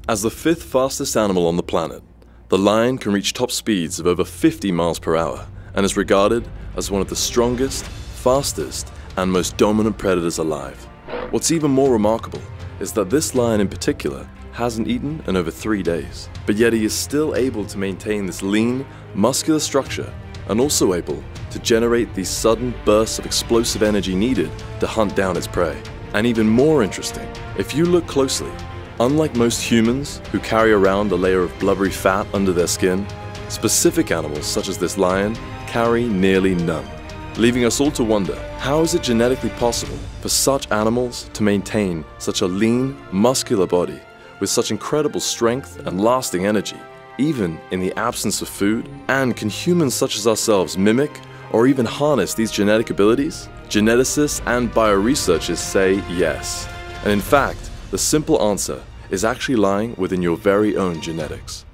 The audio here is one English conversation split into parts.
As the fifth fastest animal on the planet, the lion can reach top speeds of over 50 miles per hour and is regarded as one of the strongest, fastest, and most dominant predators alive. What's even more remarkable is that this lion in particular hasn't eaten in over 3 days, but yet he is still able to maintain this lean, muscular structure and also able to generate these sudden bursts of explosive energy needed to hunt down its prey. And even more interesting, if you look closely, unlike most humans who carry around a layer of blubbery fat under their skin, specific animals such as this lion carry nearly none, leaving us all to wonder, how is it genetically possible for such animals to maintain such a lean, muscular body with such incredible strength and lasting energy, even in the absence of food? And can humans such as ourselves mimic or even harness these genetic abilities? Geneticists and bioresearchers say yes. And in fact, the simple answer is actually lying within your very own genetics.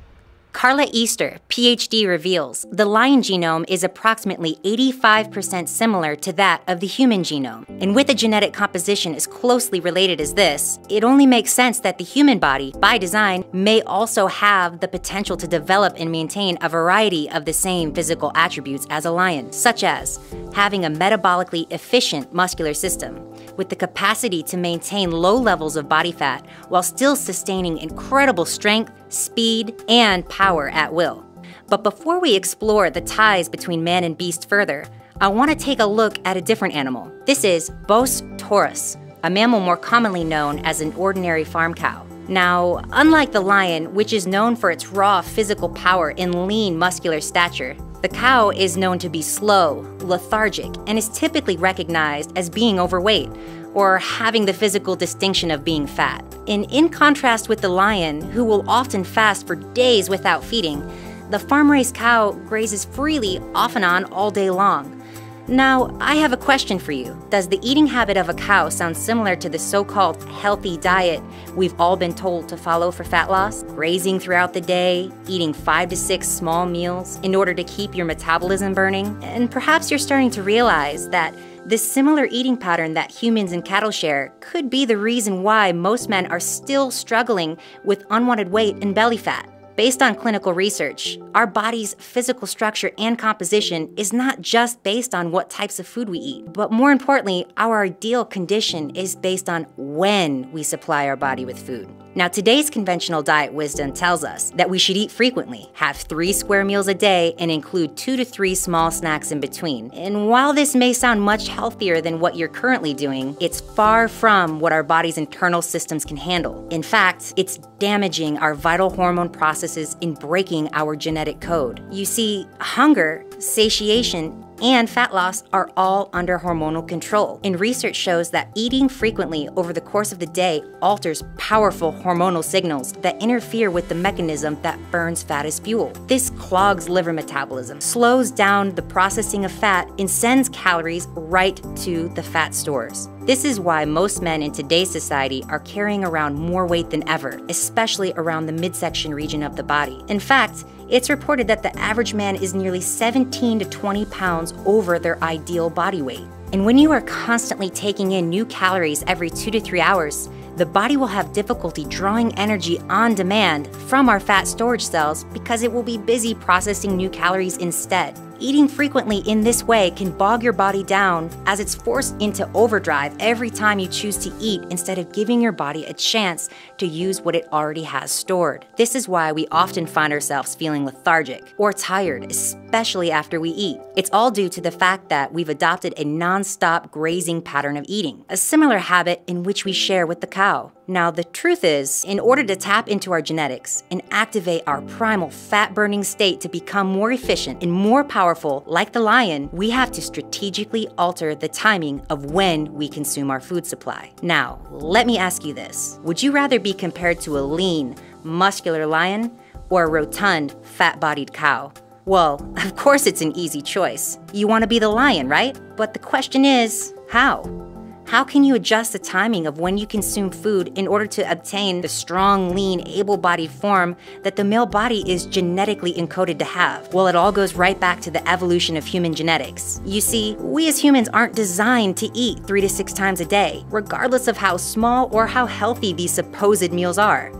Carla Easter, PhD, reveals the lion genome is approximately 85% similar to that of the human genome. And with a genetic composition as closely related as this, it only makes sense that the human body, by design, may also have the potential to develop and maintain a variety of the same physical attributes as a lion, such as having a metabolically efficient muscular system, with the capacity to maintain low levels of body fat while still sustaining incredible strength, speed, and power at will. But before we explore the ties between man and beast further, I want to take a look at a different animal. This is Bos taurus, a mammal more commonly known as an ordinary farm cow. Now, unlike the lion, which is known for its raw physical power and lean muscular stature, the cow is known to be slow, lethargic, and is typically recognized as being overweight or having the physical distinction of being fat. And in contrast with the lion, who will often fast for days without feeding, the farm-raised cow grazes freely off and on all day long. Now, I have a question for you. Does the eating habit of a cow sound similar to the so-called healthy diet we've all been told to follow for fat loss? Grazing throughout the day, eating 5 to 6 small meals in order to keep your metabolism burning? And perhaps you're starting to realize that this similar eating pattern that humans and cattle share could be the reason why most men are still struggling with unwanted weight and belly fat. Based on clinical research, our body's physical structure and composition is not just based on what types of food we eat, but more importantly, our ideal condition is based on when we supply our body with food. Now, today's conventional diet wisdom tells us that we should eat frequently, have 3 square meals a day, and include 2 to 3 small snacks in between. And while this may sound much healthier than what you're currently doing, it's far from what our body's internal systems can handle. In fact, it's damaging our vital hormone processes in breaking our genetic code. You see, hunger, satiation, and fat loss are all under hormonal control. And research shows that eating frequently over the course of the day alters powerful hormonal signals that interfere with the mechanism that burns fat as fuel. This clogs liver metabolism, slows down the processing of fat, and sends calories right to the fat stores. This is why most men in today's society are carrying around more weight than ever, especially around the midsection region of the body. In fact, it's reported that the average man is nearly 17 to 20 pounds over their ideal body weight. And when you are constantly taking in new calories every 2 to 3 hours, the body will have difficulty drawing energy on demand from our fat storage cells because it will be busy processing new calories instead. Eating frequently in this way can bog your body down as it's forced into overdrive every time you choose to eat instead of giving your body a chance to use what it already has stored. This is why we often find ourselves feeling lethargic or tired, especially after we eat. It's all due to the fact that we've adopted a non-stop grazing pattern of eating, a similar habit in which we share with the cow. Now, the truth is, in order to tap into our genetics and activate our primal fat-burning state to become more efficient and more powerful like the lion, we have to strategically alter the timing of when we consume our food supply. Now, let me ask you this. Would you rather be compared to a lean, muscular lion or a rotund, fat-bodied cow? Well, of course it's an easy choice. You want to be the lion, right? But the question is, how? How can you adjust the timing of when you consume food in order to obtain the strong, lean, able-bodied form that the male body is genetically encoded to have? Well, it all goes right back to the evolution of human genetics. You see, we as humans aren't designed to eat 3 to 6 times a day, regardless of how small or how healthy these supposed meals are.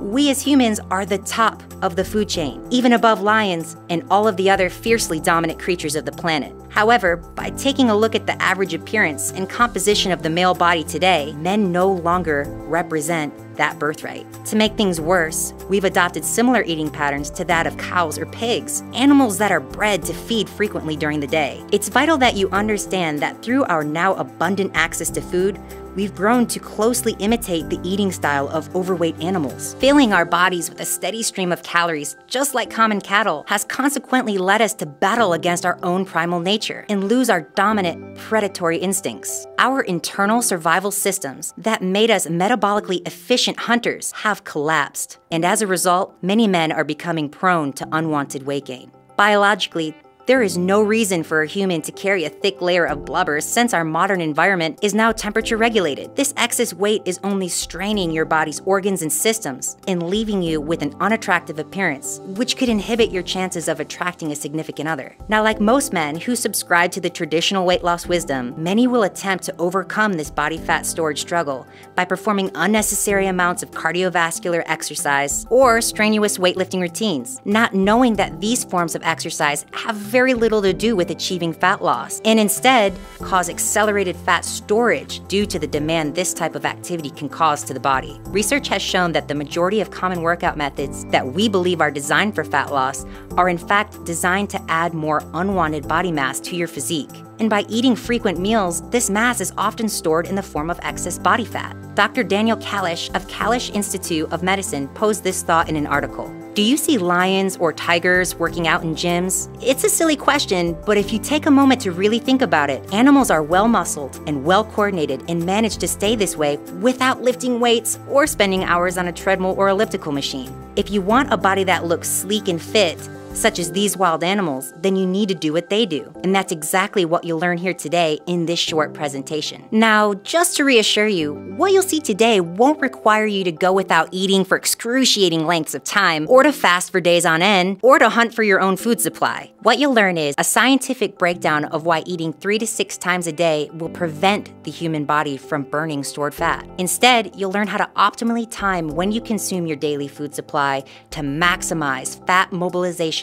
we as humans are the top of the food chain, even above lions and all of the other fiercely dominant creatures of the planet. However, by taking a look at the average appearance and composition of the male body today, men no longer represent that birthright. To make things worse, we've adopted similar eating patterns to that of cows or pigs, animals that are bred to feed frequently during the day. It's vital that you understand that through our now abundant access to food, we've grown to closely imitate the eating style of overweight animals. Filling our bodies with a steady stream of calories, just like common cattle, has consequently led us to battle against our own primal nature and lose our dominant predatory instincts. Our internal survival systems that made us metabolically efficient hunters have collapsed, and as a result, many men are becoming prone to unwanted weight gain. Biologically, there is no reason for a human to carry a thick layer of blubber since our modern environment is now temperature regulated. This excess weight is only straining your body's organs and systems and leaving you with an unattractive appearance, which could inhibit your chances of attracting a significant other. Now, like most men who subscribe to the traditional weight loss wisdom, many will attempt to overcome this body fat storage struggle by performing unnecessary amounts of cardiovascular exercise or strenuous weightlifting routines, not knowing that these forms of exercise have very little to do with achieving fat loss, and instead cause accelerated fat storage due to the demand this type of activity can cause to the body. Research has shown that the majority of common workout methods that we believe are designed for fat loss are in fact designed to add more unwanted body mass to your physique. And by eating frequent meals, this mass is often stored in the form of excess body fat. Dr. Daniel Kalish of Kalish Institute of Medicine posed this thought in an article. Do you see lions or tigers working out in gyms? It's a silly question, but if you take a moment to really think about it, animals are well-muscled and well-coordinated and manage to stay this way without lifting weights or spending hours on a treadmill or elliptical machine. If you want a body that looks sleek and fit, such as these wild animals, then you need to do what they do. And that's exactly what you'll learn here today in this short presentation. Now, just to reassure you, what you'll see today won't require you to go without eating for excruciating lengths of time, or to fast for days on end, or to hunt for your own food supply. What you'll learn is a scientific breakdown of why eating 3 to 6 times a day will prevent the human body from burning stored fat. Instead, you'll learn how to optimally time when you consume your daily food supply to maximize fat mobilization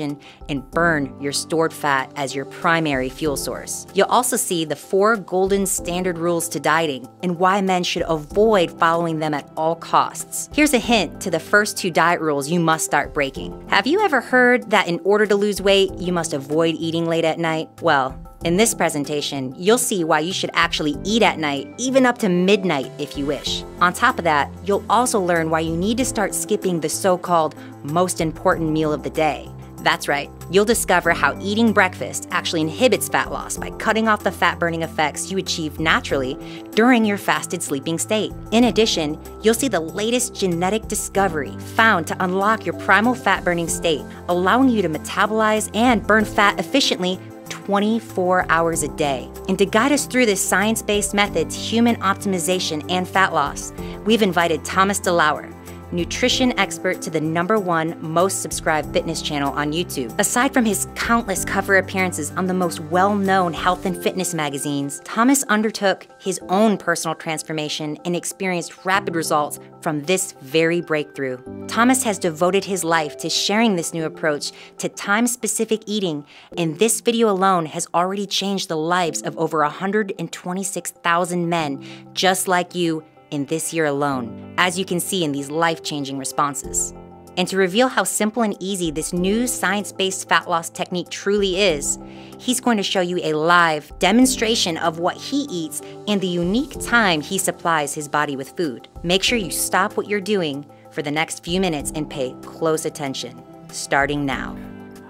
and burn your stored fat as your primary fuel source. You'll also see the 4 golden standard rules to dieting and why men should avoid following them at all costs. Here's a hint to the first 2 diet rules you must start breaking. Have you ever heard that in order to lose weight, you must avoid eating late at night? Well, in this presentation, you'll see why you should actually eat at night, even up to midnight if you wish. On top of that, you'll also learn why you need to start skipping the so-called most important meal of the day. That's right, you'll discover how eating breakfast actually inhibits fat loss by cutting off the fat-burning effects you achieve naturally during your fasted sleeping state. In addition, you'll see the latest genetic discovery found to unlock your primal fat-burning state, allowing you to metabolize and burn fat efficiently 24 hours a day. And to guide us through this science-based method to human optimization and fat loss, we've invited Thomas DeLauer, nutrition expert to the #1 most subscribed fitness channel on YouTube. Aside from his countless cover appearances on the most well-known health and fitness magazines, Thomas undertook his own personal transformation and experienced rapid results from this very breakthrough. Thomas has devoted his life to sharing this new approach to time-specific eating, and this video alone has already changed the lives of over 126,000 men just like you in this year alone, as you can see in these life-changing responses. And to reveal how simple and easy this new science-based fat loss technique truly is, he's going to show you a live demonstration of what he eats and the unique time he supplies his body with food. Make sure you stop what you're doing for the next few minutes and pay close attention, starting now.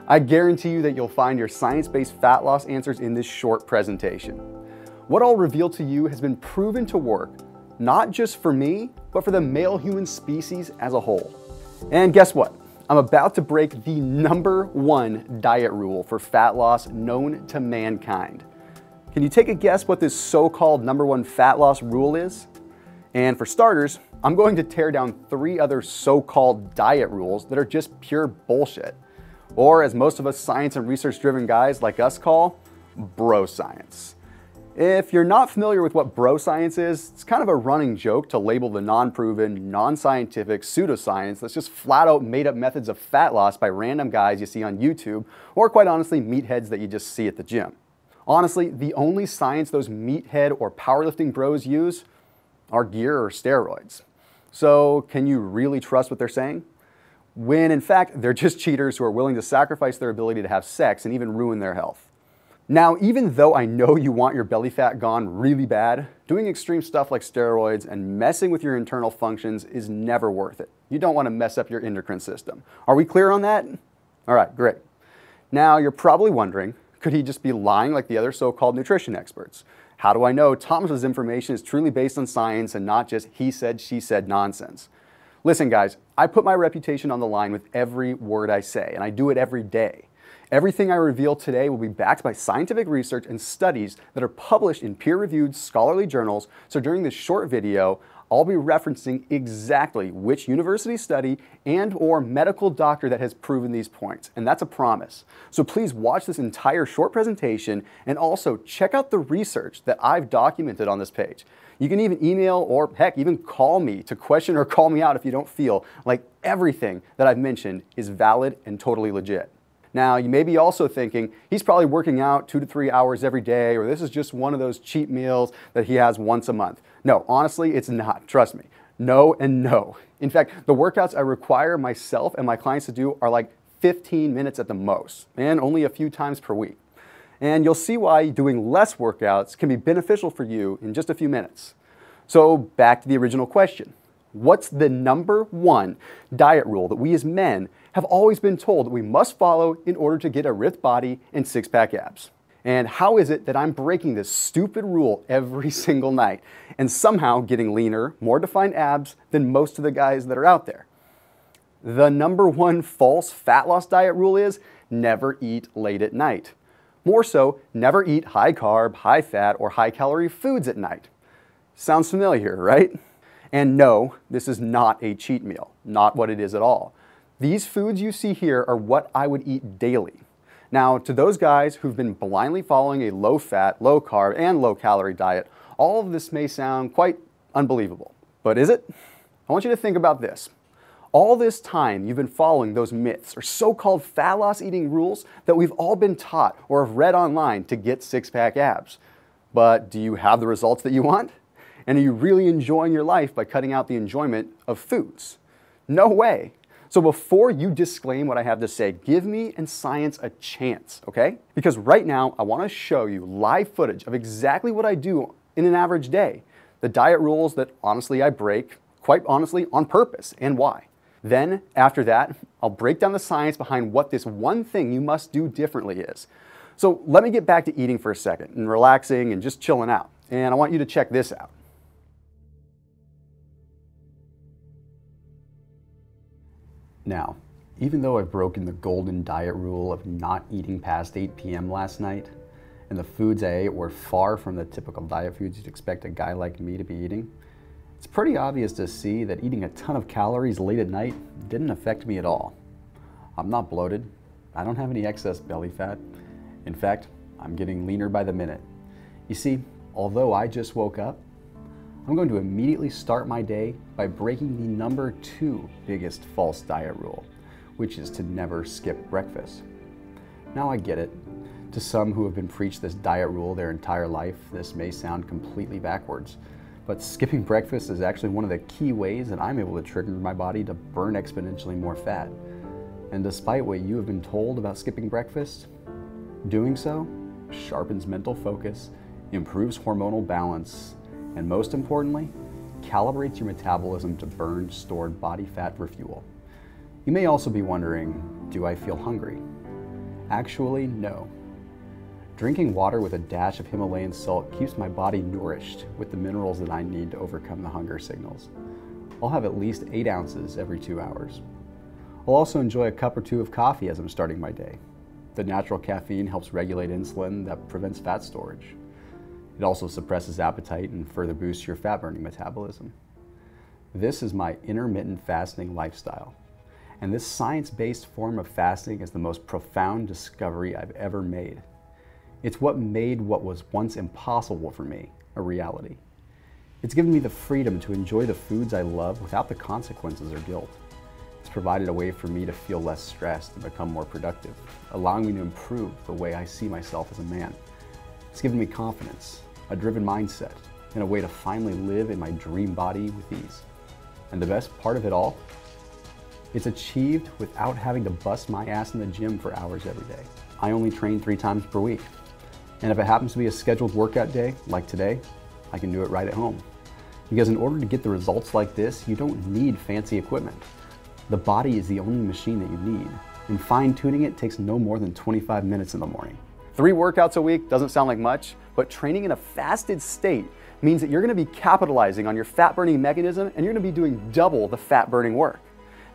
I guarantee you that you'll find your science-based fat loss answers in this short presentation. What I'll reveal to you has been proven to work, not just for me, but for the male human species as a whole. And guess what? I'm about to break the #1 diet rule for fat loss known to mankind. Can you take a guess what this so-called #1 fat loss rule is? And for starters, I'm going to tear down 3 other so-called diet rules that are just pure bullshit. Or as most of us science and research-driven guys like us call, bro science. If you're not familiar with what bro science is, it's kind of a running joke to label the non-proven, non-scientific pseudoscience that's just flat out made up methods of fat loss by random guys you see on YouTube, or quite honestly, meatheads that you just see at the gym. Honestly, the only science those meathead or powerlifting bros use are gear or steroids. So can you really trust what they're saying? When in fact, they're just cheaters who are willing to sacrifice their ability to have sex and even ruin their health. Now, even though I know you want your belly fat gone really bad, doing extreme stuff like steroids and messing with your internal functions is never worth it. You don't want to mess up your endocrine system. Are we clear on that? All right, great. Now, you're probably wondering, could he just be lying like the other so-called nutrition experts? How do I know Thomas's information is truly based on science and not just he said, she said nonsense? Listen, guys, I put my reputation on the line with every word I say, and I do it every day. Everything I reveal today will be backed by scientific research and studies that are published in peer-reviewed scholarly journals, so during this short video, I'll be referencing exactly which university study and or medical doctor that has proven these points, and that's a promise. So please watch this entire short presentation and also check out the research that I've documented on this page. You can even email or heck, even call me to question or call me out if you don't feel like everything that I've mentioned is valid and totally legit. Now, you may be also thinking, he's probably working out 2 to 3 hours every day, or this is just one of those cheat meals that he has once a month. No, honestly, it's not. Trust me. No and no. In fact, the workouts I require myself and my clients to do are like 15 minutes at the most, and only a few times per week. And you'll see why doing less workouts can be beneficial for you in just a few minutes. So back to the original question. What's the number one diet rule that we as men have always been told that we must follow in order to get a ripped body and six-pack abs? And how is it that I'm breaking this stupid rule every single night and somehow getting leaner, more defined abs than most of the guys that are out there? The number one false fat loss diet rule is never eat late at night. More so, never eat high carb, high fat, or high calorie foods at night. Sounds familiar, right? And no, this is not a cheat meal, not what it is at all. These foods you see here are what I would eat daily. Now, to those guys who've been blindly following a low-fat, low-carb, and low-calorie diet, all of this may sound quite unbelievable. But is it? I want you to think about this. All this time you've been following those myths or so-called fat loss eating rules that we've all been taught or have read online to get six-pack abs. But do you have the results that you want? And are you really enjoying your life by cutting out the enjoyment of foods? No way. So before you disclaim what I have to say, give me and science a chance, okay? Because right now, I want to show you live footage of exactly what I do in an average day. The diet rules that honestly I break, quite honestly, on purpose, and why. Then, after that, I'll break down the science behind what this one thing you must do differently is. So let me get back to eating for a second and relaxing and just chilling out. And I want you to check this out. Now, even though I've broken the golden diet rule of not eating past 8 p.m. last night, and the foods I ate were far from the typical diet foods you'd expect a guy like me to be eating, it's pretty obvious to see that eating a ton of calories late at night didn't affect me at all. I'm not bloated, I don't have any excess belly fat. In fact, I'm getting leaner by the minute. You see, although I just woke up, I'm going to immediately start my day by breaking the number 2 biggest false diet rule, which is to never skip breakfast. Now I get it. To some who have been preached this diet rule their entire life, this may sound completely backwards, but skipping breakfast is actually one of the key ways that I'm able to trigger my body to burn exponentially more fat. And despite what you have been told about skipping breakfast, doing so sharpens mental focus, improves hormonal balance, and most importantly, calibrates your metabolism to burn stored body fat for fuel. You may also be wondering, do I feel hungry? Actually, no. Drinking water with a dash of Himalayan salt keeps my body nourished with the minerals that I need to overcome the hunger signals. I'll have at least 8 ounces every 2 hours. I'll also enjoy a cup or 2 of coffee as I'm starting my day. The natural caffeine helps regulate insulin that prevents fat storage. It also suppresses appetite and further boosts your fat-burning metabolism. This is my intermittent fasting lifestyle, and this science-based form of fasting is the most profound discovery I've ever made. It's what made what was once impossible for me a reality. It's given me the freedom to enjoy the foods I love without the consequences or guilt. It's provided a way for me to feel less stressed and become more productive, allowing me to improve the way I see myself as a man. It's given me confidence, a driven mindset, and a way to finally live in my dream body with ease. And the best part of it all? It's achieved without having to bust my ass in the gym for hours every day. I only train 3 times per week. And if it happens to be a scheduled workout day, like today, I can do it right at home. Because in order to get the results like this, you don't need fancy equipment. The body is the only machine that you need, and fine-tuning it takes no more than 25 minutes in the morning. 3 workouts a week doesn't sound like much, but training in a fasted state means that you're gonna be capitalizing on your fat-burning mechanism and you're gonna be doing double the fat-burning work.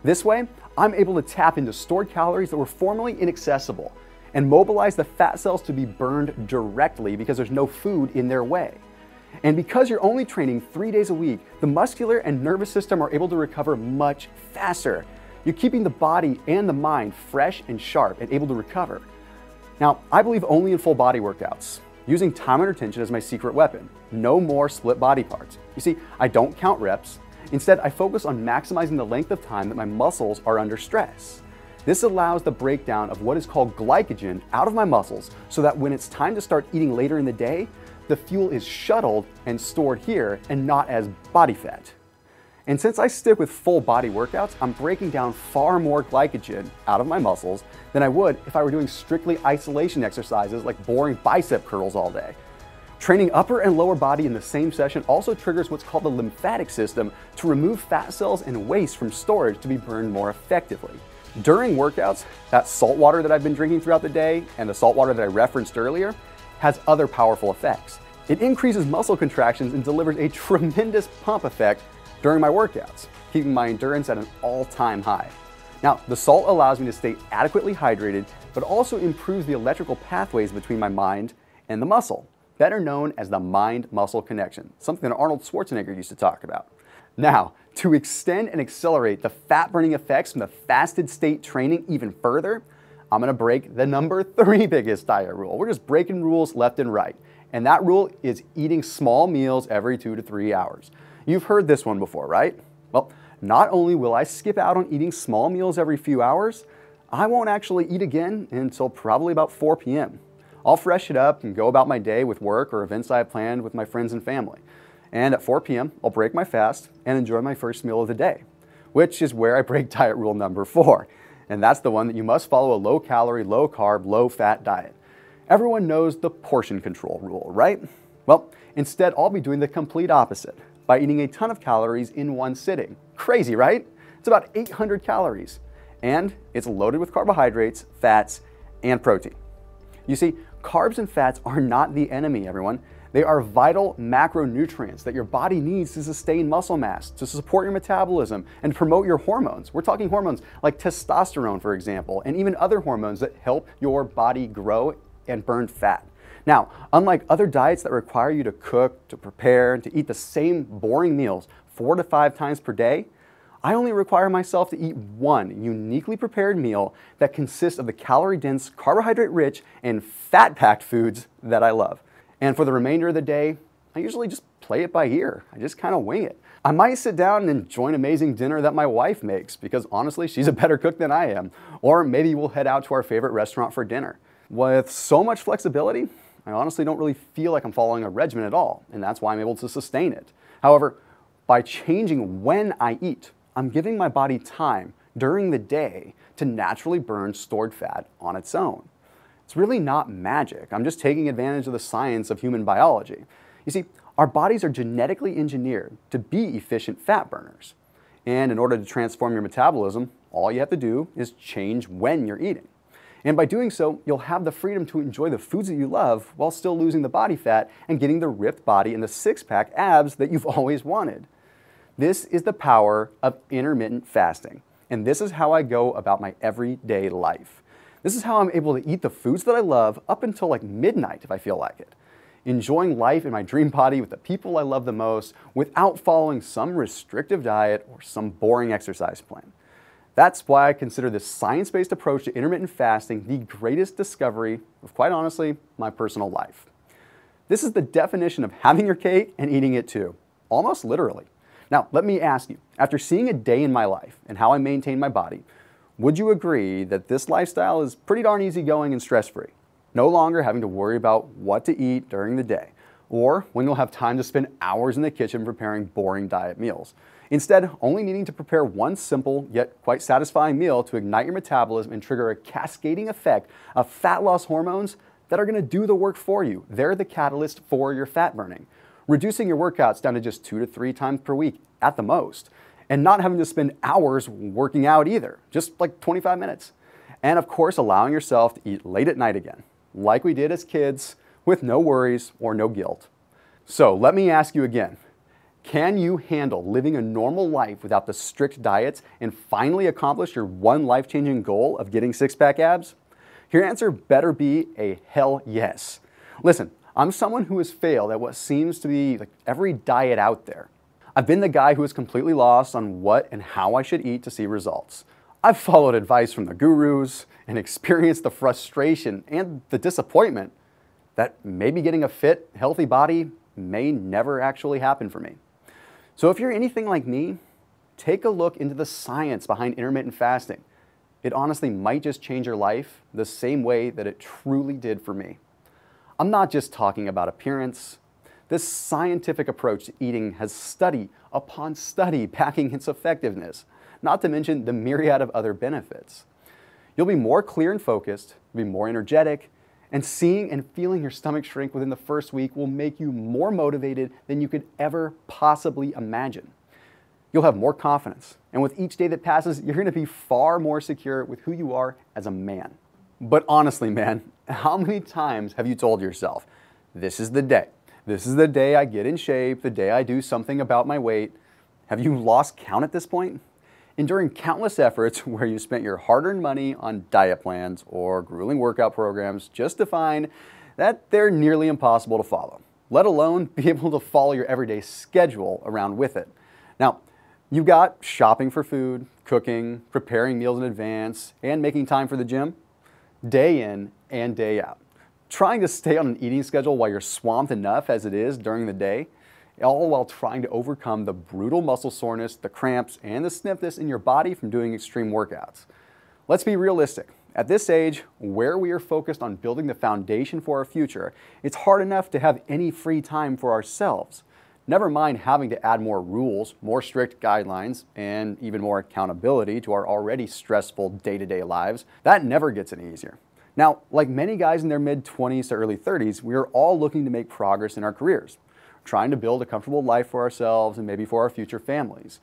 This way, I'm able to tap into stored calories that were formerly inaccessible and mobilize the fat cells to be burned directly because there's no food in their way. And because you're only training 3 days a week, the muscular and nervous system are able to recover much faster. You're keeping the body and the mind fresh and sharp and able to recover. Now, I believe only in full body workouts, using time under tension as my secret weapon. No more split body parts. You see, I don't count reps. Instead, I focus on maximizing the length of time that my muscles are under stress. This allows the breakdown of what is called glycogen out of my muscles so that when it's time to start eating later in the day, the fuel is shuttled and stored here and not as body fat. And since I stick with full body workouts, I'm breaking down far more glycogen out of my muscles than I would if I were doing strictly isolation exercises like boring bicep curls all day. Training upper and lower body in the same session also triggers what's called the lymphatic system to remove fat cells and waste from storage to be burned more effectively. During workouts, that salt water that I've been drinking throughout the day and the salt water that I referenced earlier has other powerful effects. It increases muscle contractions and delivers a tremendous pump effect during my workouts, keeping my endurance at an all-time high. Now, the salt allows me to stay adequately hydrated, but also improves the electrical pathways between my mind and the muscle, better known as the mind-muscle connection, something that Arnold Schwarzenegger used to talk about. Now, to extend and accelerate the fat-burning effects from the fasted state training even further, I'm gonna break the number 3 biggest diet rule. We're just breaking rules left and right. And that rule is eating small meals every 2 to 3 hours. You've heard this one before, right? Well, not only will I skip out on eating small meals every few hours, I won't actually eat again until probably about 4 p.m. I'll fresh it up and go about my day with work or events I have planned with my friends and family. And at 4 p.m., I'll break my fast and enjoy my first meal of the day, which is where I break diet rule number 4. And that's the one that you must follow a low-calorie, low-carb, low-fat diet. Everyone knows the portion control rule, right? Well, instead, I'll be doing the complete opposite by eating a ton of calories in one sitting. Crazy, right? It's about 800 calories, and it's loaded with carbohydrates, fats, and protein. You see, carbs and fats are not the enemy, everyone. They are vital macronutrients that your body needs to sustain muscle mass, to support your metabolism, and promote your hormones. We're talking hormones like testosterone, for example, and even other hormones that help your body grow and burn fat. Now, unlike other diets that require you to cook, to prepare, and to eat the same boring meals 4 to 5 times per day, I only require myself to eat one uniquely prepared meal that consists of the calorie-dense, carbohydrate-rich, and fat-packed foods that I love. And for the remainder of the day, I usually just play it by ear. I just kind of wing it. I might sit down and enjoy an amazing dinner that my wife makes because honestly, she's a better cook than I am. Or maybe we'll head out to our favorite restaurant for dinner. With so much flexibility, I honestly don't really feel like I'm following a regimen at all, and that's why I'm able to sustain it. However, by changing when I eat, I'm giving my body time during the day to naturally burn stored fat on its own. It's really not magic. I'm just taking advantage of the science of human biology. You see, our bodies are genetically engineered to be efficient fat burners. And in order to transform your metabolism, all you have to do is change when you're eating. And by doing so, you'll have the freedom to enjoy the foods that you love while still losing the body fat and getting the ripped body and the six-pack abs that you've always wanted. This is the power of intermittent fasting. And this is how I go about my everyday life. This is how I'm able to eat the foods that I love up until like midnight if I feel like it. Enjoying life in my dream body with the people I love the most without following some restrictive diet or some boring exercise plan. That's why I consider this science-based approach to intermittent fasting the greatest discovery of, quite honestly, my personal life. This is the definition of having your cake and eating it too, almost literally. Now, let me ask you, after seeing a day in my life and how I maintain my body, would you agree that this lifestyle is pretty darn easygoing and stress-free? No longer having to worry about what to eat during the day, or when you'll have time to spend hours in the kitchen preparing boring diet meals. Instead, only needing to prepare one simple yet quite satisfying meal to ignite your metabolism and trigger a cascading effect of fat loss hormones that are going to do the work for you. They're the catalyst for your fat burning. Reducing your workouts down to just 2 to 3 times per week at the most. And not having to spend hours working out either, just like 25 minutes. And of course, allowing yourself to eat late at night again, like we did as kids, with no worries or no guilt. So let me ask you again. Can you handle living a normal life without the strict diets and finally accomplish your one life-changing goal of getting six-pack abs? Your answer better be a hell yes. Listen, I'm someone who has failed at what seems to be like every diet out there. I've been the guy who is completely lost on what and how I should eat to see results. I've followed advice from the gurus and experienced the frustration and the disappointment that maybe getting a fit, healthy body may never actually happen for me. So if you're anything like me, take a look into the science behind intermittent fasting. It honestly might just change your life the same way that it truly did for me. I'm not just talking about appearance. This scientific approach to eating has study upon study backing its effectiveness, not to mention the myriad of other benefits. You'll be more clear and focused, be more energetic, and seeing and feeling your stomach shrink within the first week will make you more motivated than you could ever possibly imagine. You'll have more confidence, and with each day that passes, you're going to be far more secure with who you are as a man. But honestly, man, how many times have you told yourself, this is the day. This is the day I get in shape, the day I do something about my weight. Have you lost count at this point? Enduring countless efforts where you spent your hard-earned money on diet plans or grueling workout programs just to find that they're nearly impossible to follow, let alone be able to follow your everyday schedule around with it. Now, you've got shopping for food, cooking, preparing meals in advance, and making time for the gym, day in and day out. Trying to stay on an eating schedule while you're swamped enough as it is during the day, all while trying to overcome the brutal muscle soreness, the cramps, and the stiffness in your body from doing extreme workouts. Let's be realistic. At this age, where we are focused on building the foundation for our future, it's hard enough to have any free time for ourselves. Never mind having to add more rules, more strict guidelines, and even more accountability to our already stressful day-to-day lives. That never gets any easier. Now, like many guys in their mid-20s to early 30s, we are all looking to make progress in our careers, trying to build a comfortable life for ourselves and maybe for our future families.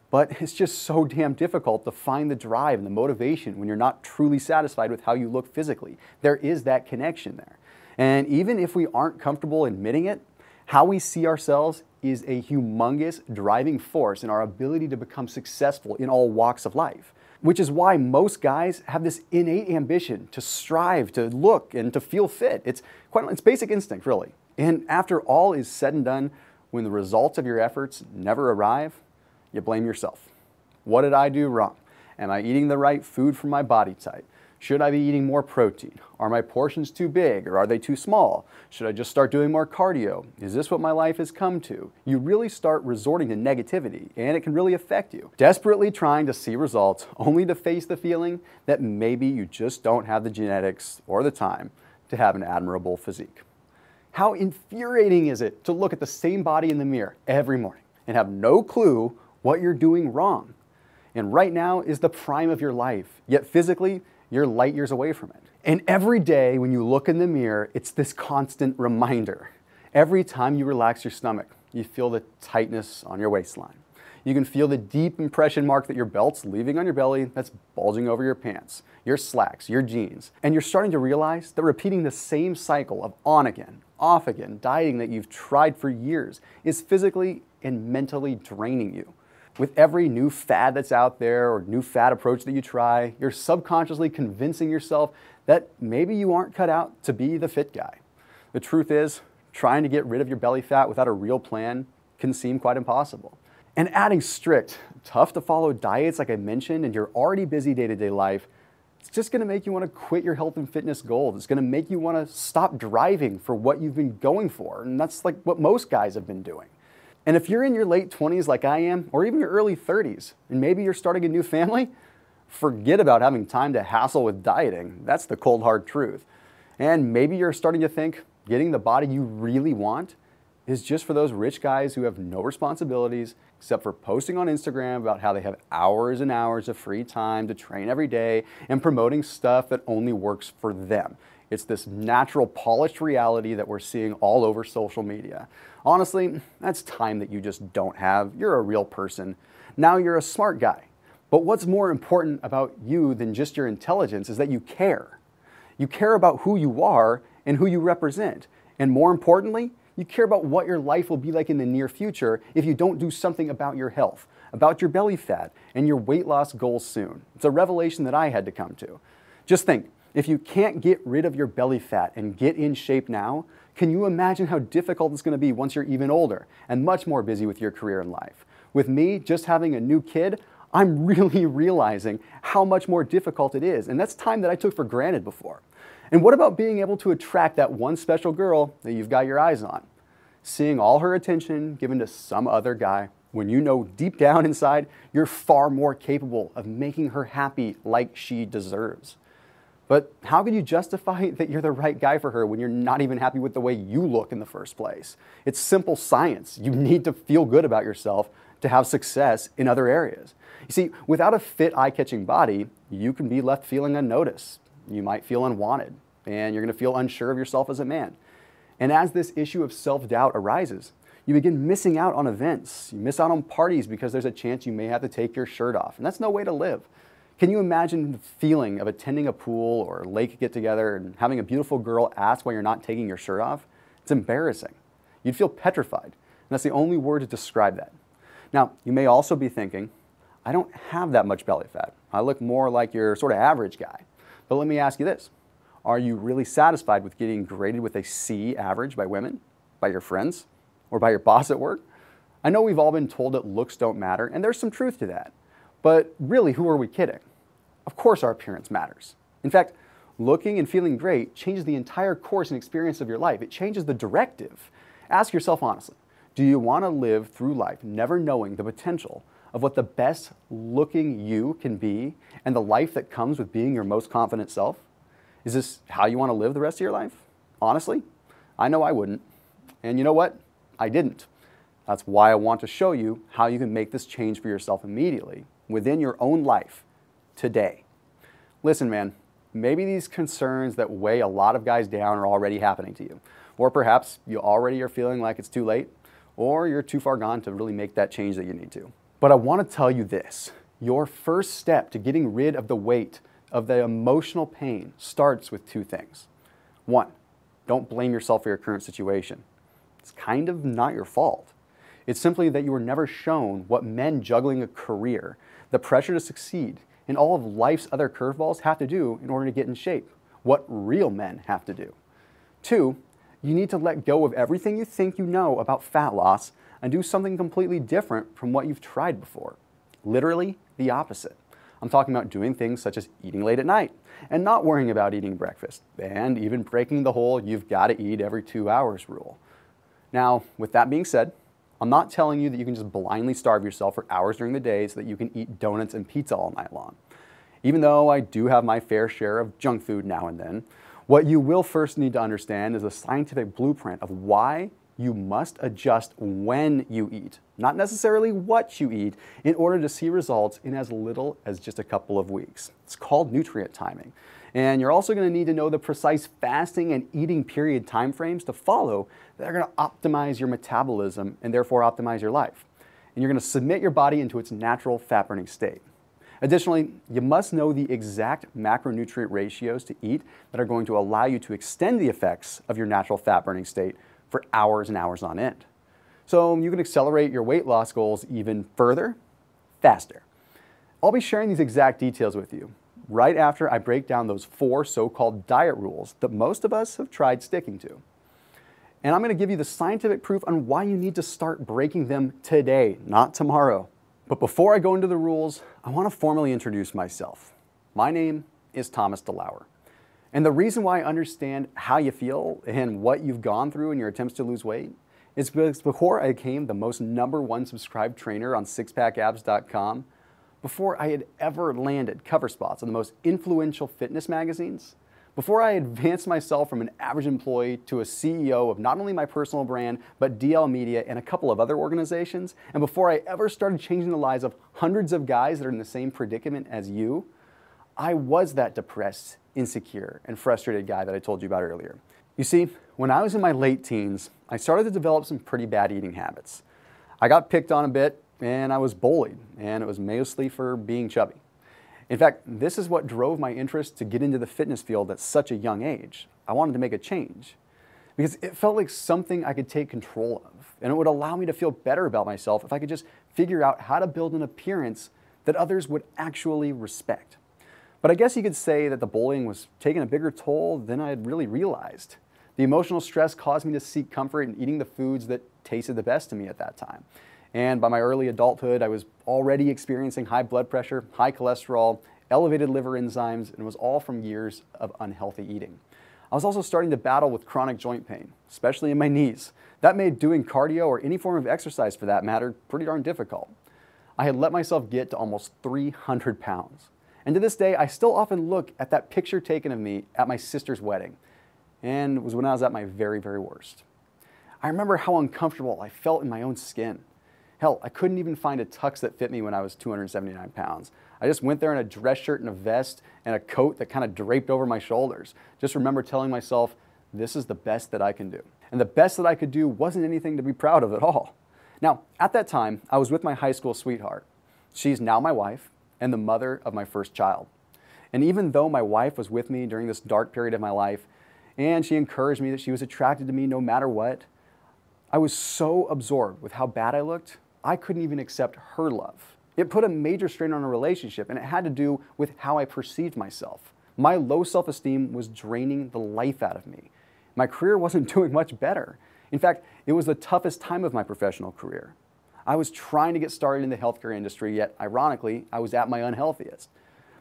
But it's just so damn difficult to find the drive and the motivation when you're not truly satisfied with how you look physically. There is that connection there. And even if we aren't comfortable admitting it, how we see ourselves is a humongous driving force in our ability to become successful in all walks of life. Which is why most guys have this innate ambition to strive, to look, and to feel fit. It's basic instinct, really. And after all is said and done, when the results of your efforts never arrive, you blame yourself. What did I do wrong? Am I eating the right food for my body type? Should I be eating more protein? Are my portions too big or are they too small? Should I just start doing more cardio? Is this what my life has come to? You really start resorting to negativity and it can really affect you. Desperately trying to see results only to face the feeling that maybe you just don't have the genetics or the time to have an admirable physique. How infuriating is it to look at the same body in the mirror every morning and have no clue what you're doing wrong? And right now is the prime of your life, yet physically, you're light years away from it. And every day when you look in the mirror, it's this constant reminder. Every time you relax your stomach, you feel the tightness on your waistline. You can feel the deep impression mark that your belt's leaving on your belly that's bulging over your pants, your slacks, your jeans. And you're starting to realize that repeating the same cycle of on again, off again, dieting that you've tried for years is physically and mentally draining you. With every new fad that's out there or new fad approach that you try, you're subconsciously convincing yourself that maybe you aren't cut out to be the fit guy. The truth is, trying to get rid of your belly fat without a real plan can seem quite impossible. And adding strict, tough to follow diets like I mentioned in your already busy day-to-day life, it's just gonna make you wanna quit your health and fitness goals. It's gonna make you wanna stop driving for what you've been going for. And that's like what most guys have been doing. And if you're in your late 20s like I am, or even your early 30s, and maybe you're starting a new family, forget about having time to hassle with dieting. That's the cold hard truth. And maybe you're starting to think getting the body you really want is just for those rich guys who have no responsibilities except for posting on Instagram about how they have hours and hours of free time to train every day and promoting stuff that only works for them. It's this natural, polished reality that we're seeing all over social media. Honestly, that's time that you just don't have. You're a real person. Now you're a smart guy. But what's more important about you than just your intelligence is that you care. You care about who you are and who you represent. And more importantly, you care about what your life will be like in the near future if you don't do something about your health, about your belly fat, and your weight loss goals soon. It's a revelation that I had to come to. Just think, if you can't get rid of your belly fat and get in shape now, can you imagine how difficult it's going to be once you're even older and much more busy with your career and life? With me just having a new kid, I'm really realizing how much more difficult it is, and that's time that I took for granted before. And what about being able to attract that one special girl that you've got your eyes on? Seeing all her attention given to some other guy when you know deep down inside you're far more capable of making her happy like she deserves. But how can you justify that you're the right guy for her when you're not even happy with the way you look in the first place? It's simple science. You need to feel good about yourself to have success in other areas. You see, without a fit, eye-catching body, you can be left feeling unnoticed. You might feel unwanted, and you're going to feel unsure of yourself as a man. And as this issue of self-doubt arises, you begin missing out on events. You miss out on parties because there's a chance you may have to take your shirt off, and that's no way to live. Can you imagine the feeling of attending a pool or lake get-together and having a beautiful girl ask why you're not taking your shirt off? It's embarrassing. You'd feel petrified, and that's the only word to describe that. Now, you may also be thinking, I don't have that much belly fat. I look more like your sort of average guy. But let me ask you this. Are you really satisfied with getting graded with a C average by women, by your friends, or by your boss at work? I know we've all been told that looks don't matter, and there's some truth to that. But really, who are we kidding? Of course our appearance matters. In fact, looking and feeling great changes the entire course and experience of your life. It changes the directive. Ask yourself honestly, do you want to live through life never knowing the potential of what the best looking you can be and the life that comes with being your most confident self? Is this how you want to live the rest of your life? Honestly, I know I wouldn't. And you know what? I didn't. That's why I want to show you how you can make this change for yourself immediately within your own life today. Listen, man, maybe these concerns that weigh a lot of guys down are already happening to you. Or perhaps you already are feeling like it's too late, or you're too far gone to really make that change that you need to. But I want to tell you this. Your first step to getting rid of the weight of the emotional pain starts with two things. One, don't blame yourself for your current situation. It's kind of not your fault. It's simply that you were never shown what men juggling a career, the pressure to succeed, and all of life's other curveballs have to do in order to get in shape. What real men have to do. Two, you need to let go of everything you think you know about fat loss and do something completely different from what you've tried before. Literally the opposite. I'm talking about doing things such as eating late at night and not worrying about eating breakfast, and even breaking the whole you've got to eat every 2 hours rule. Now, with that being said, I'm not telling you that you can just blindly starve yourself for hours during the day so that you can eat donuts and pizza all night long. Even though I do have my fair share of junk food now and then, what you will first need to understand is a scientific blueprint of why you must adjust when you eat, not necessarily what you eat, in order to see results in as little as just a couple of weeks. It's called nutrient timing. And you're also going to need to know the precise fasting and eating period timeframes to follow that are going to optimize your metabolism and therefore optimize your life. And you're going to submit your body into its natural fat-burning state. Additionally, you must know the exact macronutrient ratios to eat that are going to allow you to extend the effects of your natural fat-burning state for hours and hours on end. So you can accelerate your weight loss goals even further, faster. I'll be sharing these exact details with you right after I break down those 4 so-called diet rules that most of us have tried sticking to. And I'm going to give you the scientific proof on why you need to start breaking them today, not tomorrow. But before I go into the rules, I want to formally introduce myself. My name is Thomas DeLauer. And the reason why I understand how you feel and what you've gone through in your attempts to lose weight is because before I became the most #1 subscribed trainer on SixPackAbs.com, before I had ever landed cover spots on the most influential fitness magazines, before I advanced myself from an average employee to a CEO of not only my personal brand, but DL Media and a couple of other organizations, and before I ever started changing the lives of hundreds of guys that are in the same predicament as you, I was that depressed, insecure, and frustrated guy that I told you about earlier. You see, when I was in my late teens, I started to develop some pretty bad eating habits. I got picked on a bit, and I was bullied, and it was mostly for being chubby. In fact, this is what drove my interest to get into the fitness field at such a young age. I wanted to make a change because it felt like something I could take control of, and it would allow me to feel better about myself if I could just figure out how to build an appearance that others would actually respect. But I guess you could say that the bullying was taking a bigger toll than I had really realized. The emotional stress caused me to seek comfort in eating the foods that tasted the best to me at that time. And by my early adulthood, I was already experiencing high blood pressure, high cholesterol, elevated liver enzymes, and it was all from years of unhealthy eating. I was also starting to battle with chronic joint pain, especially in my knees. That made doing cardio or any form of exercise for that matter pretty darn difficult. I had let myself get to almost 300 pounds. And to this day, I still often look at that picture taken of me at my sister's wedding. And it was when I was at my very, very worst. I remember how uncomfortable I felt in my own skin. Hell, I couldn't even find a tux that fit me when I was 279 pounds. I just went there in a dress shirt and a vest and a coat that kind of draped over my shoulders. Just remember telling myself, this is the best that I can do. And the best that I could do wasn't anything to be proud of at all. Now, at that time, I was with my high school sweetheart. She's now my wife and the mother of my first child. And even though my wife was with me during this dark period of my life, and she encouraged me that she was attracted to me no matter what, I was so absorbed with how bad I looked, I couldn't even accept her love. It put a major strain on our relationship, and it had to do with how I perceived myself. My low self-esteem was draining the life out of me. My career wasn't doing much better. In fact, it was the toughest time of my professional career. I was trying to get started in the healthcare industry, yet ironically, I was at my unhealthiest.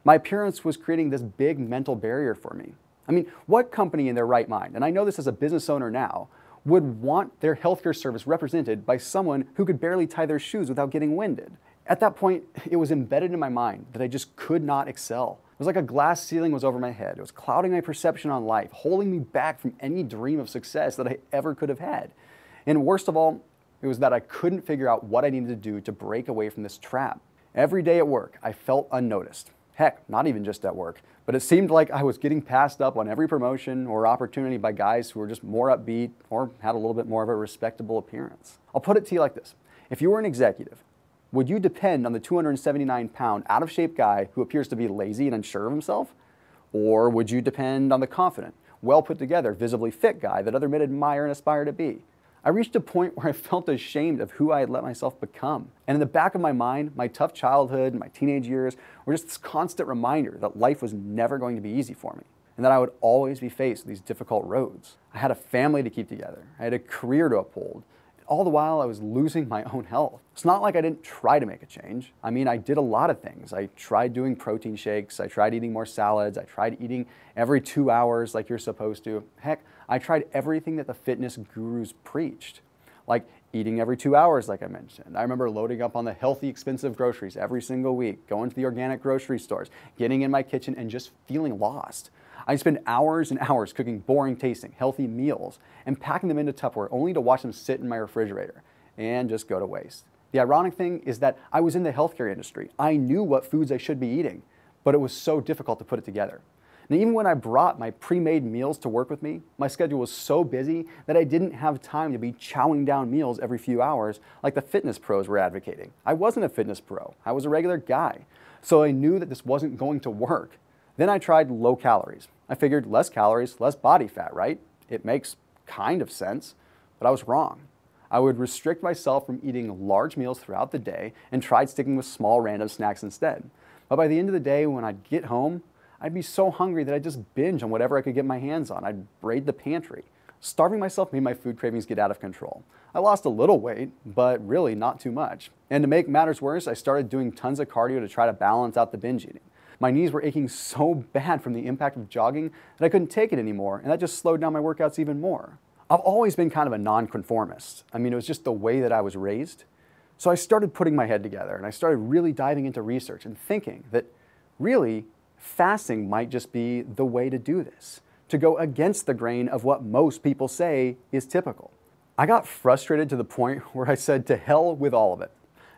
My appearance was creating this big mental barrier for me. I mean, what company in their right mind, and I know this as a business owner now, would want their healthcare service represented by someone who could barely tie their shoes without getting winded? At that point, it was embedded in my mind that I just could not excel. It was like a glass ceiling was over my head. It was clouding my perception on life, holding me back from any dream of success that I ever could have had. And worst of all, it was that I couldn't figure out what I needed to do to break away from this trap. Every day at work, I felt unnoticed. Heck, not even just at work, but it seemed like I was getting passed up on every promotion or opportunity by guys who were just more upbeat or had a little bit more of a respectable appearance. I'll put it to you like this. If you were an executive, would you depend on the 279-pound, out-of-shape guy who appears to be lazy and unsure of himself? Or would you depend on the confident, well-put-together, visibly fit guy that other men admire and aspire to be? I reached a point where I felt ashamed of who I had let myself become. And in the back of my mind, my tough childhood and my teenage years were just this constant reminder that life was never going to be easy for me, and that I would always be faced with these difficult roads. I had a family to keep together. I had a career to uphold. All the while, I was losing my own health. It's not like I didn't try to make a change. I mean, I did a lot of things. I tried doing protein shakes. I tried eating more salads. I tried eating every 2 hours like you're supposed to. Heck, I tried everything that the fitness gurus preached, like eating every 2 hours, like I mentioned. I remember loading up on the healthy, expensive groceries every single week, going to the organic grocery stores, getting in my kitchen, and just feeling lost. I spend hours and hours cooking boring tasting, healthy meals and packing them into Tupperware only to watch them sit in my refrigerator and just go to waste. The ironic thing is that I was in the healthcare industry. I knew what foods I should be eating, but it was so difficult to put it together. And even when I brought my pre-made meals to work with me, my schedule was so busy that I didn't have time to be chowing down meals every few hours like the fitness pros were advocating. I wasn't a fitness pro. I was a regular guy. So I knew that this wasn't going to work. Then I tried low calories. I figured less calories, less body fat, right? It makes kind of sense, but I was wrong. I would restrict myself from eating large meals throughout the day and tried sticking with small random snacks instead. But by the end of the day, when I'd get home, I'd be so hungry that I'd just binge on whatever I could get my hands on. I'd raid the pantry. Starving myself made my food cravings get out of control. I lost a little weight, but really not too much. And to make matters worse, I started doing tons of cardio to try to balance out the binge eating. My knees were aching so bad from the impact of jogging that I couldn't take it anymore, and that just slowed down my workouts even more. I've always been kind of a nonconformist. I mean, it was just the way that I was raised. So I started putting my head together, and I started really diving into research and thinking that really fasting might just be the way to do this, to go against the grain of what most people say is typical. I got frustrated to the point where I said to hell with all of it.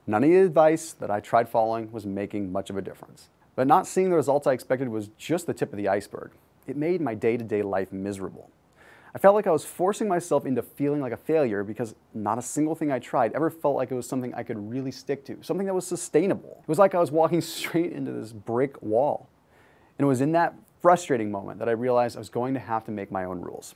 None of the advice that I tried following was making much of a difference. But not seeing the results I expected was just the tip of the iceberg. It made my day-to-day life miserable. I felt like I was forcing myself into feeling like a failure because not a single thing I tried ever felt like it was something I could really stick to, something that was sustainable. It was like I was walking straight into this brick wall. And it was in that frustrating moment that I realized I was going to have to make my own rules.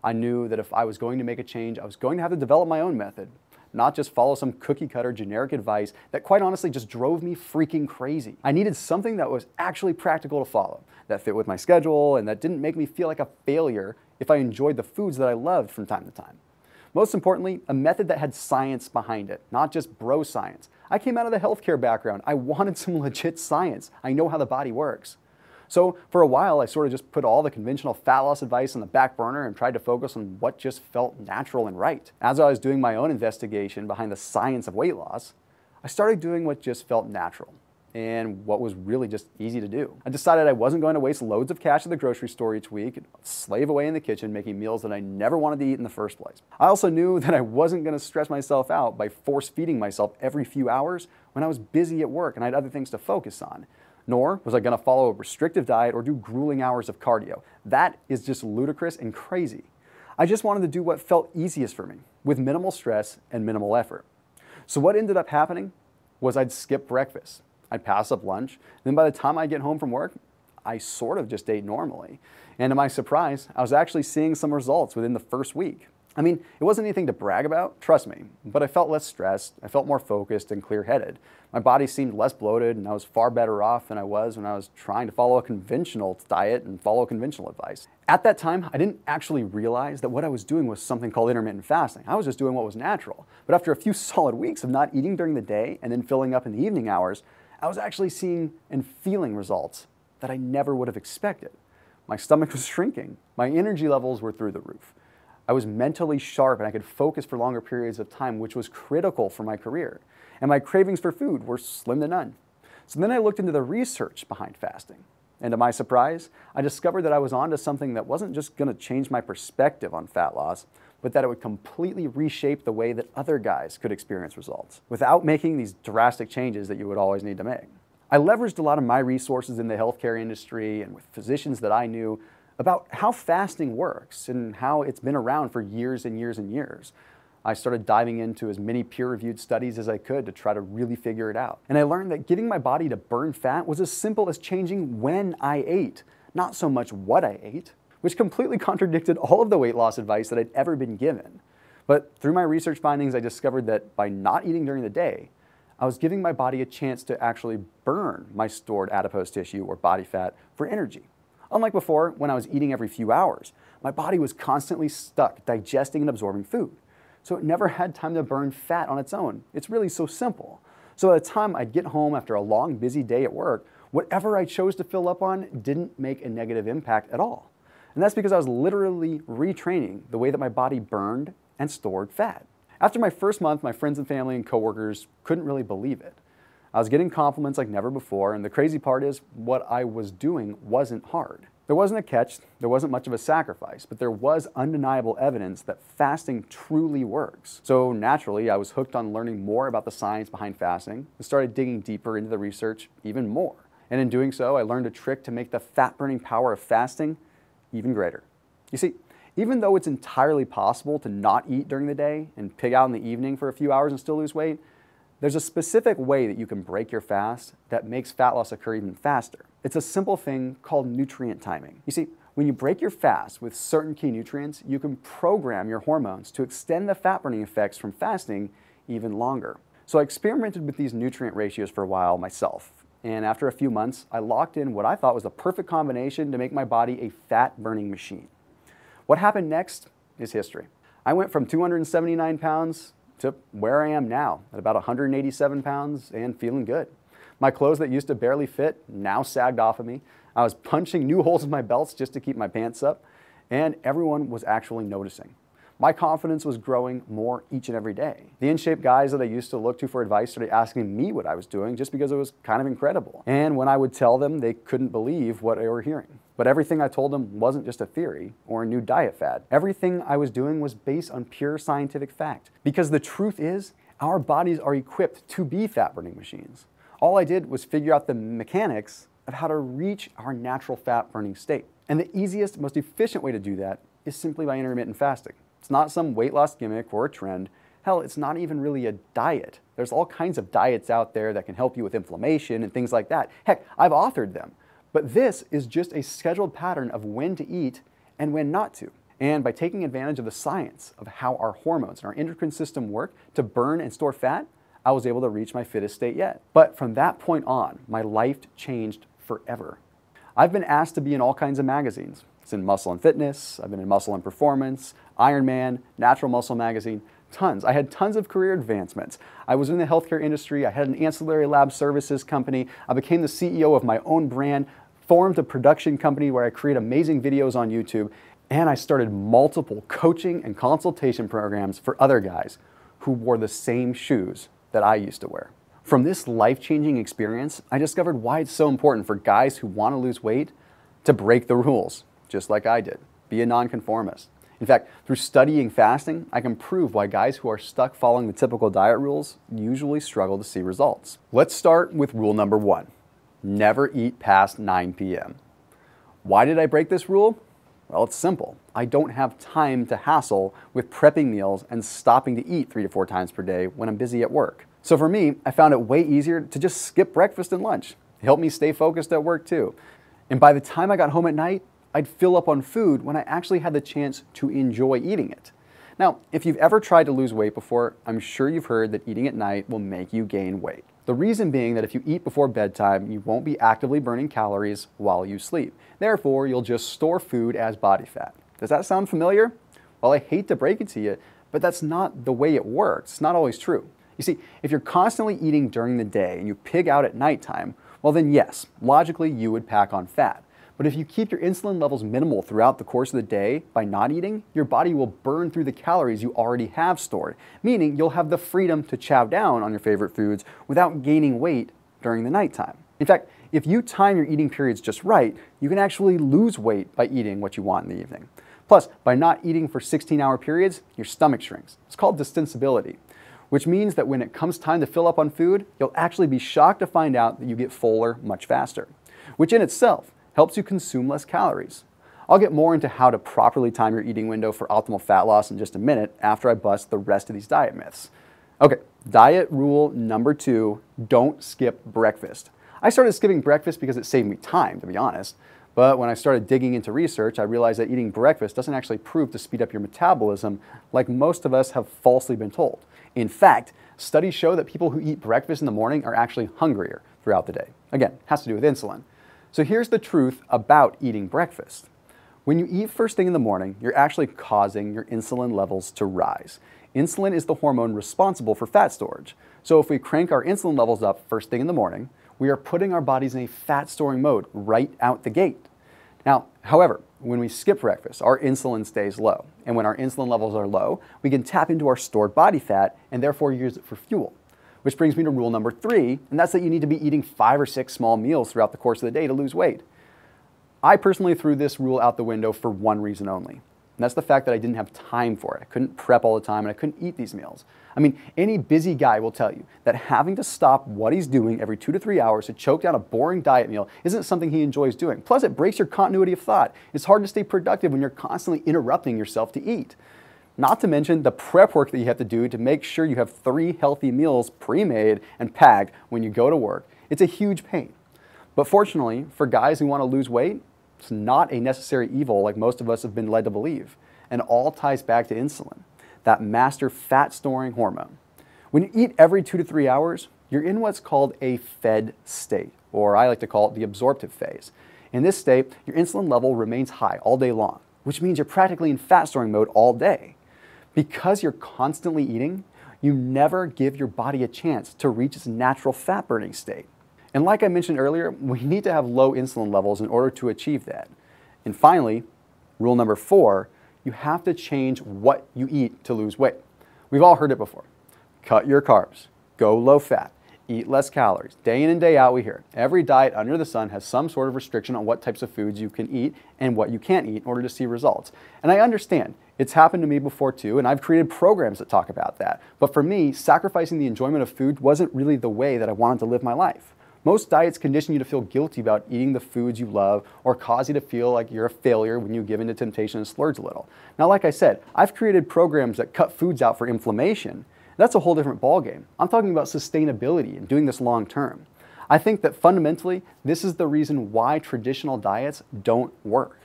I knew that if I was going to make a change, I was going to have to develop my own method, not just follow some cookie-cutter generic advice that quite honestly just drove me freaking crazy. I needed something that was actually practical to follow, that fit with my schedule, and that didn't make me feel like a failure if I enjoyed the foods that I loved from time to time. Most importantly, a method that had science behind it, not just bro science. I came out of the healthcare background. I wanted some legit science. I know how the body works. So for a while, I sort of just put all the conventional fat loss advice on the back burner and tried to focus on what just felt natural and right. As I was doing my own investigation behind the science of weight loss, I started doing what just felt natural and what was really just easy to do. I decided I wasn't going to waste loads of cash at the grocery store each week and slave away in the kitchen making meals that I never wanted to eat in the first place. I also knew that I wasn't going to stress myself out by force feeding myself every few hours when I was busy at work and I had other things to focus on. Nor was I going to follow a restrictive diet or do grueling hours of cardio. That is just ludicrous and crazy. I just wanted to do what felt easiest for me, with minimal stress and minimal effort. So what ended up happening was I'd skip breakfast. I'd pass up lunch, and then by the time I get home from work, I sort of just ate normally. And to my surprise, I was actually seeing some results within the first week. I mean, it wasn't anything to brag about, trust me, but I felt less stressed, I felt more focused and clear-headed. My body seemed less bloated, and I was far better off than I was when I was trying to follow a conventional diet and follow conventional advice. At that time, I didn't actually realize that what I was doing was something called intermittent fasting. I was just doing what was natural. But after a few solid weeks of not eating during the day and then filling up in the evening hours, I was actually seeing and feeling results that I never would have expected. My stomach was shrinking. My energy levels were through the roof. I was mentally sharp and I could focus for longer periods of time, which was critical for my career. And my cravings for food were slim to none. So then I looked into the research behind fasting. And to my surprise, I discovered that I was onto something that wasn't just going to change my perspective on fat loss, but that it would completely reshape the way that other guys could experience results without making these drastic changes that you would always need to make. I leveraged a lot of my resources in the healthcare industry and with physicians that I knew about how fasting works and how it's been around for years and years and years. I started diving into as many peer-reviewed studies as I could to try to really figure it out. And I learned that getting my body to burn fat was as simple as changing when I ate, not so much what I ate, which completely contradicted all of the weight loss advice that I'd ever been given. But through my research findings, I discovered that by not eating during the day, I was giving my body a chance to actually burn my stored adipose tissue or body fat for energy. Unlike before, when I was eating every few hours, my body was constantly stuck digesting and absorbing food. So it never had time to burn fat on its own. It's really so simple. So by the time I'd get home after a long, busy day at work, whatever I chose to fill up on didn't make a negative impact at all. And that's because I was literally retraining the way that my body burned and stored fat. After my first month, my friends and family and coworkers couldn't really believe it. I was getting compliments like never before, and the crazy part is what I was doing wasn't hard. There wasn't a catch, there wasn't much of a sacrifice, but there was undeniable evidence that fasting truly works. So naturally, I was hooked on learning more about the science behind fasting and started digging deeper into the research even more. And in doing so, I learned a trick to make the fat-burning power of fasting even greater. You see, even though it's entirely possible to not eat during the day and pig out in the evening for a few hours and still lose weight, there's a specific way that you can break your fast that makes fat loss occur even faster. It's a simple thing called nutrient timing. You see, when you break your fast with certain key nutrients, you can program your hormones to extend the fat-burning effects from fasting even longer. So I experimented with these nutrient ratios for a while myself, and after a few months, I locked in what I thought was the perfect combination to make my body a fat-burning machine. What happened next is history. I went from 279 pounds to where I am now at about 187 pounds and feeling good. My clothes that used to barely fit now sagged off of me. I was punching new holes in my belts just to keep my pants up, and everyone was actually noticing. My confidence was growing more each and every day. The in-shape guys that I used to look to for advice started asking me what I was doing just because it was kind of incredible. And when I would tell them, they couldn't believe what they were hearing. But everything I told them wasn't just a theory or a new diet fad. Everything I was doing was based on pure scientific fact. Because the truth is, our bodies are equipped to be fat-burning machines. All I did was figure out the mechanics of how to reach our natural fat-burning state. And the easiest, most efficient way to do that is simply by intermittent fasting. It's not some weight loss gimmick or a trend. Hell, it's not even really a diet. There's all kinds of diets out there that can help you with inflammation and things like that. Heck, I've authored them. But this is just a scheduled pattern of when to eat and when not to. And by taking advantage of the science of how our hormones and our endocrine system work to burn and store fat, I was able to reach my fittest state yet. But from that point on, my life changed forever. I've been asked to be in all kinds of magazines. It's in Muscle and Fitness, I've been in Muscle and Performance, Ironman, Natural Muscle Magazine, tons. I had tons of career advancements. I was in the healthcare industry, I had an ancillary lab services company, I became the CEO of my own brand, formed a production company where I create amazing videos on YouTube, and I started multiple coaching and consultation programs for other guys who wore the same shoes that I used to wear. From this life-changing experience, I discovered why it's so important for guys who want to lose weight to break the rules, just like I did. Be a nonconformist. In fact, through studying fasting, I can prove why guys who are stuck following the typical diet rules usually struggle to see results. Let's start with rule number 1. Never eat past 9 p.m. Why did I break this rule? Well, it's simple. I don't have time to hassle with prepping meals and stopping to eat 3 to 4 times per day when I'm busy at work. So for me, I found it way easier to just skip breakfast and lunch. It helped me stay focused at work too. And by the time I got home at night, I'd fill up on food when I actually had the chance to enjoy eating it. Now, if you've ever tried to lose weight before, I'm sure you've heard that eating at night will make you gain weight. The reason being that if you eat before bedtime, you won't be actively burning calories while you sleep. Therefore, you'll just store food as body fat. Does that sound familiar? Well, I hate to break it to you, but that's not the way it works. It's not always true. You see, if you're constantly eating during the day and you pig out at nighttime, well then yes, logically you would pack on fat. But if you keep your insulin levels minimal throughout the course of the day by not eating, your body will burn through the calories you already have stored, meaning you'll have the freedom to chow down on your favorite foods without gaining weight during the nighttime. In fact, if you time your eating periods just right, you can actually lose weight by eating what you want in the evening. Plus, by not eating for 16-hour periods, your stomach shrinks. It's called distensibility, which means that when it comes time to fill up on food, you'll actually be shocked to find out that you get fuller much faster, which in itself helps you consume less calories. I'll get more into how to properly time your eating window for optimal fat loss in just a minute after I bust the rest of these diet myths. Okay, diet rule number 2, don't skip breakfast. I started skipping breakfast because it saved me time, to be honest. But when I started digging into research, I realized that eating breakfast doesn't actually prove to speed up your metabolism like most of us have falsely been told. In fact, studies show that people who eat breakfast in the morning are actually hungrier throughout the day. Again, it has to do with insulin. So here's the truth about eating breakfast. When you eat first thing in the morning, you're actually causing your insulin levels to rise. Insulin is the hormone responsible for fat storage. So if we crank our insulin levels up first thing in the morning, we are putting our bodies in a fat storing mode right out the gate. Now, however, when we skip breakfast, our insulin stays low. And when our insulin levels are low, we can tap into our stored body fat and therefore use it for fuel. Which brings me to rule number 3, and that's that you need to be eating 5 or 6 small meals throughout the course of the day to lose weight. I personally threw this rule out the window for one reason only, and that's the fact that I didn't have time for it. I couldn't prep all the time and I couldn't eat these meals. I mean, any busy guy will tell you that having to stop what he's doing every 2 to 3 hours to choke down a boring diet meal isn't something he enjoys doing. Plus, it breaks your continuity of thought. It's hard to stay productive when you're constantly interrupting yourself to eat. Not to mention the prep work that you have to do to make sure you have 3 healthy meals pre-made and packed when you go to work. It's a huge pain. But fortunately, for guys who want to lose weight, it's not a necessary evil like most of us have been led to believe. And all ties back to insulin, that master fat-storing hormone. When you eat every 2 to 3 hours, you're in what's called a fed state, or I like to call it the absorptive phase. In this state, your insulin level remains high all day long, which means you're practically in fat storing mode all day. Because you're constantly eating, you never give your body a chance to reach its natural fat burning state. And like I mentioned earlier, we need to have low insulin levels in order to achieve that. And finally, rule number 4, you have to change what you eat to lose weight. We've all heard it before. Cut your carbs, go low fat, eat less calories. Day in and day out we hear it. Every diet under the sun has some sort of restriction on what types of foods you can eat and what you can't eat in order to see results. And I understand. It's happened to me before too, and I've created programs that talk about that. But for me, sacrificing the enjoyment of food wasn't really the way that I wanted to live my life. Most diets condition you to feel guilty about eating the foods you love or cause you to feel like you're a failure when you give in to temptation and splurge a little. Now, like I said, I've created programs that cut foods out for inflammation. That's a whole different ballgame. I'm talking about sustainability and doing this long term. I think that fundamentally, this is the reason why traditional diets don't work.